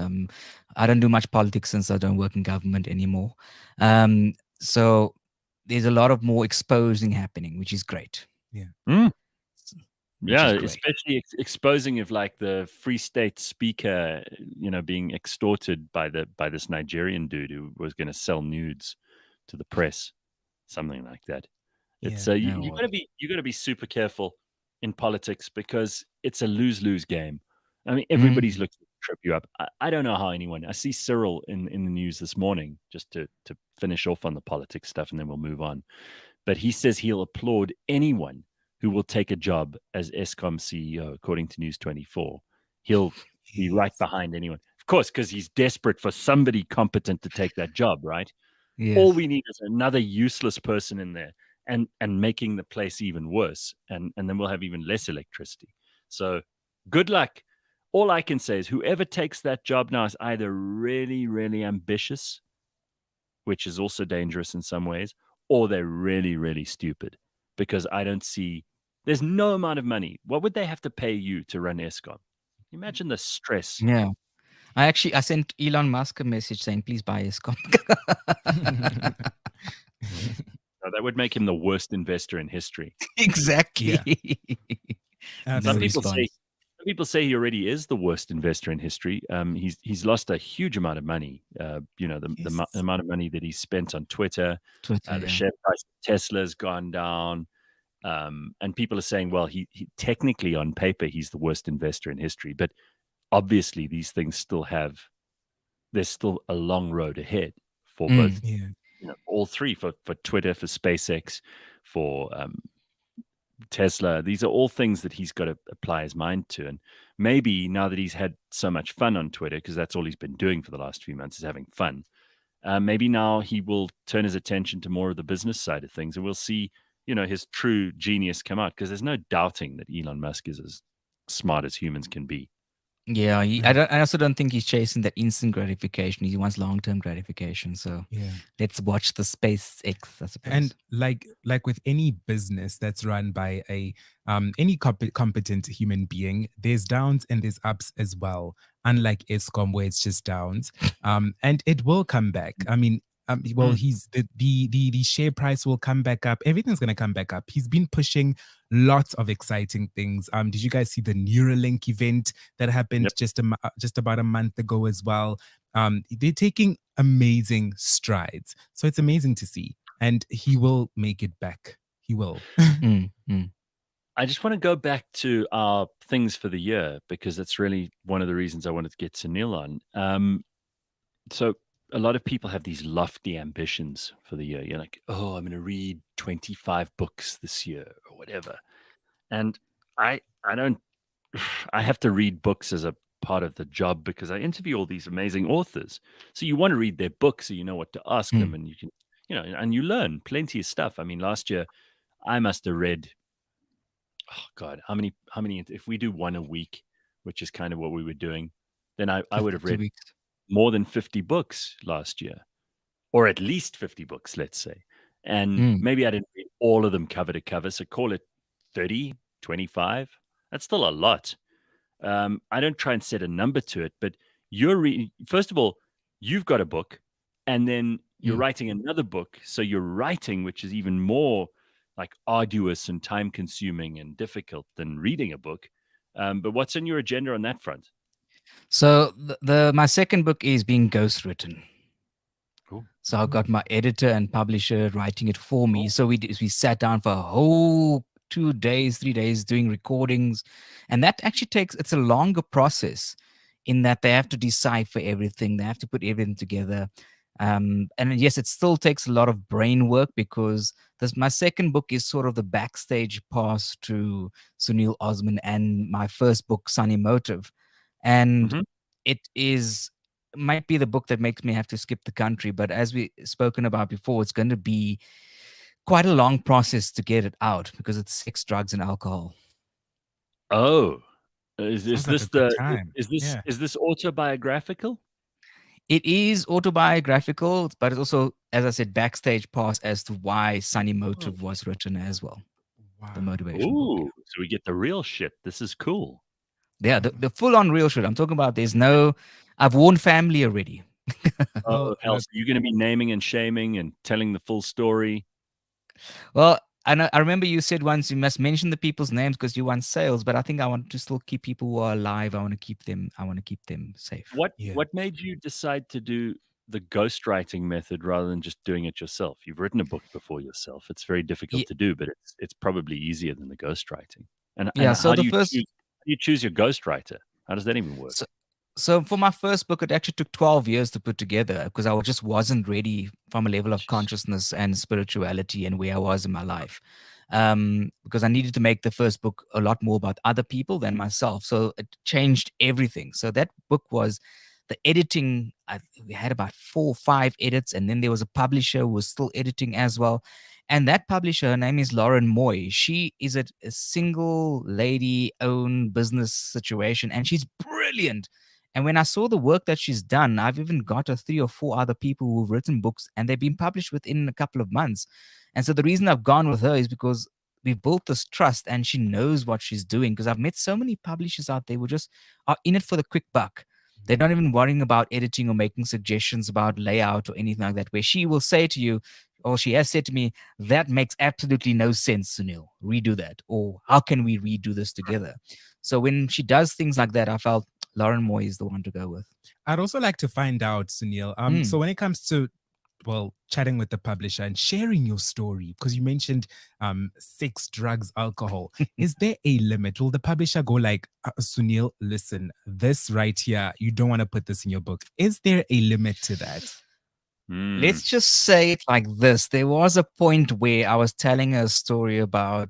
I don't do much politics since I don't work in government anymore. So there's a lot of more exposing happening, which is great. Yeah. Yeah, especially exposing of like the Free State speaker, being extorted by this Nigerian dude who was going to sell nudes to the press, something like that. It's you got to be super careful in politics because it's a lose-lose game. I mean, everybody's looking to trip you up. I don't know how anyone. I see Cyril in the news this morning, just to finish off on the politics stuff, and then we'll move on. But he says he'll applaud anyone who will take a job as Eskom CEO, according to News 24. He'll be right behind anyone. Of course, because he's desperate for somebody competent to take that job, right? Yes. All we need is another useless person in there. and making the place even worse, and then we'll have even less electricity. So good luck. All I can say is whoever takes that job now is either really, really ambitious, which is also dangerous in some ways, or they're really, really stupid, because I don't see, there's no amount of money. What would they have to pay you to run ESCOM? Imagine the stress. Yeah. I sent Elon Musk a message saying, please buy ESCOM. That would make him the worst investor in history. Exactly. Yeah. Some people say he already is the worst investor in history. He's lost a huge amount of money. The amount of money that he spent on Twitter. The share price of Tesla's gone down. And people are saying, well, he technically on paper, he's the worst investor in history. But obviously these things there's still a long road ahead for both, all three, for Twitter, for SpaceX, for Tesla. These are all things that he's got to apply his mind to. And maybe now that he's had so much fun on Twitter, because that's all he's been doing for the last few months is having fun, maybe now he will turn his attention to more of the business side of things, and we'll see, his true genius come out, because there's no doubting that Elon Musk is as smart as humans can be. Yeah, I also don't think he's chasing that instant gratification. He wants long-term gratification. So let's watch the SpaceX, I suppose. And like with any business that's run by any competent human being, there's downs and there's ups as well. Unlike ESCOM, where it's just downs, and it will come back. I mean, he's the share price will come back up. Everything's gonna come back up. He's been pushing lots of exciting things. Did you guys see the Neuralink event that happened just about a month ago as well? They're taking amazing strides. So it's amazing to see, and he will make it back. He will. I just want to go back to our things for the year, because that's really one of the reasons I wanted to get Sunil on. So a lot of people have these lofty ambitions for the year. You're like, oh, I'm going to read 25 books this year or whatever. And I have to read books as a part of the job, because I interview all these amazing authors. So you want to read their books so you know what to ask them, and you can, and you learn plenty of stuff. I mean, last year I must have read, oh God, how many, if we do one a week, which is kind of what we were doing, then I would have read more than 50 books last year, or at least 50 books, let's say. And maybe I didn't read all of them cover to cover. So call it 30, 25. That's still a lot. I don't try and set a number to it, but first of all, you've got a book, and then you're writing another book. So you're writing, which is even more like arduous and time consuming and difficult than reading a book. But what's on your agenda on that front? So my second book is being ghostwritten. Cool. So I got my editor and publisher writing it for me. So we sat down for a whole 2 days, 3 days doing recordings, and that actually it's a longer process, in that they have to decipher everything, they have to put everything together. And yes, it still takes a lot of brain work, because my second book is sort of the backstage pass to Sunil Osman and my first book, Sunny Motive. And it might be the book that makes me have to skip the country. But as we spoken about before, it's going to be quite a long process to get it out, because it's sex, drugs, and alcohol. Oh, is this autobiographical? It is autobiographical, but it's also, as I said, backstage pass as to why Sunny Motive was written as well. Wow. The motivation book. Ooh, so we get the real shit. This is cool. Yeah, the full-on real shit. I'm talking about I've warned family already. Oh, hell, so you're going to be naming and shaming and telling the full story? Well, I remember you said once you must mention the people's names because you want sales, but I think I want to still keep people who are alive. I want to keep them safe. What made you decide to do the ghostwriting method rather than just doing it yourself? You've written a book before yourself. It's very difficult to do, but it's probably easier than the ghostwriting. And how do you choose your ghostwriter? How does that even work? So for my first book, it actually took 12 years to put together, because I just wasn't ready from a level of consciousness and spirituality and where I was in my life. Because I needed to make the first book a lot more about other people than myself. So it changed everything. So that book was the editing. We had about 4 or 5 edits, and then there was a publisher who was still editing as well. And that publisher, her name is Lauren Moy. She is a single lady-owned business situation, and she's brilliant. And when I saw the work that she's done, I've even got 3 or 4 other people who've written books, and they've been published within a couple of months. And so the reason I've gone with her is because we've built this trust, and she knows what she's doing. Because I've met so many publishers out there who just are in it for the quick buck. They're not even worrying about editing or making suggestions about layout or anything like that, where she will say to you, or she has said to me, that makes absolutely no sense, Sunil. Redo that. Or how can we redo this together? So when she does things like that, I felt Lauren Moy is the one to go with. I'd also like to find out, Sunil. So when it comes to chatting with the publisher and sharing your story, because you mentioned sex, drugs, alcohol, is there a limit? Will the publisher go like, Sunil, listen, this right here, you don't want to put this in your book? Is there a limit to that? Let's just say it like this. There was a point where I was telling a story about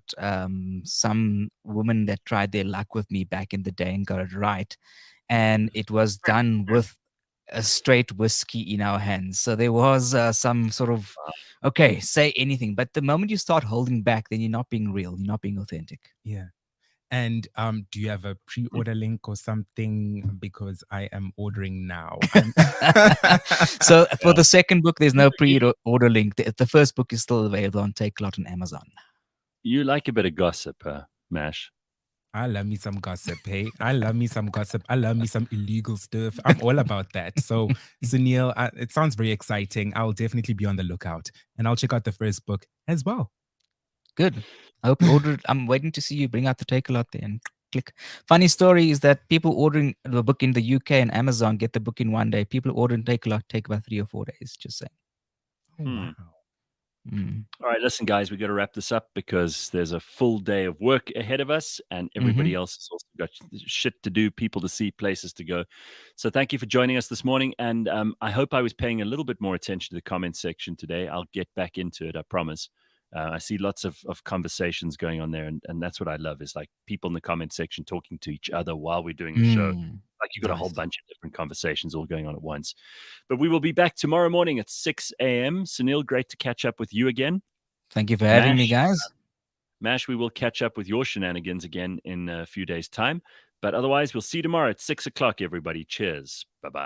some woman that tried their luck with me back in the day and got it right. And it was done with a straight whiskey in our hands. So there was some sort of, okay, say anything. But the moment you start holding back, then you're not being real. You're not being authentic. Yeah. And do you have a pre-order link or something? Because I am ordering now. So for the second book, there's no pre-order link. The first book is still available on Takealot on Amazon. You like a bit of gossip, Mash? I love me some gossip, hey? I love me some gossip. I love me some illegal stuff. I'm all about that. So, Sunil, it sounds very exciting. I'll definitely be on the lookout. And I'll check out the first book as well. Good. I hope you order it. I'm waiting to see you bring out the Takealot there and click. Funny story is that people ordering the book in the UK and Amazon get the book in 1 day. People ordering Takealot take about 3 or 4 days, just saying. Oh, wow. All right, listen, guys, we got to wrap this up because there's a full day of work ahead of us, and everybody else has also got shit to do, people to see, places to go. So thank you for joining us this morning, and I hope I was paying a little bit more attention to the comment section today. I'll get back into it, I promise. I see lots of conversations going on there, and that's what I love, is like people in the comment section talking to each other while we're doing the show. Like you've got a whole bunch of different conversations all going on at once. But we will be back tomorrow morning at 6 a.m. Sunil, great to catch up with you again. Thank you for having me, guys. Mash, we will catch up with your shenanigans again in a few days' time. But otherwise, we'll see you tomorrow at 6 o'clock, everybody. Cheers. Bye-bye.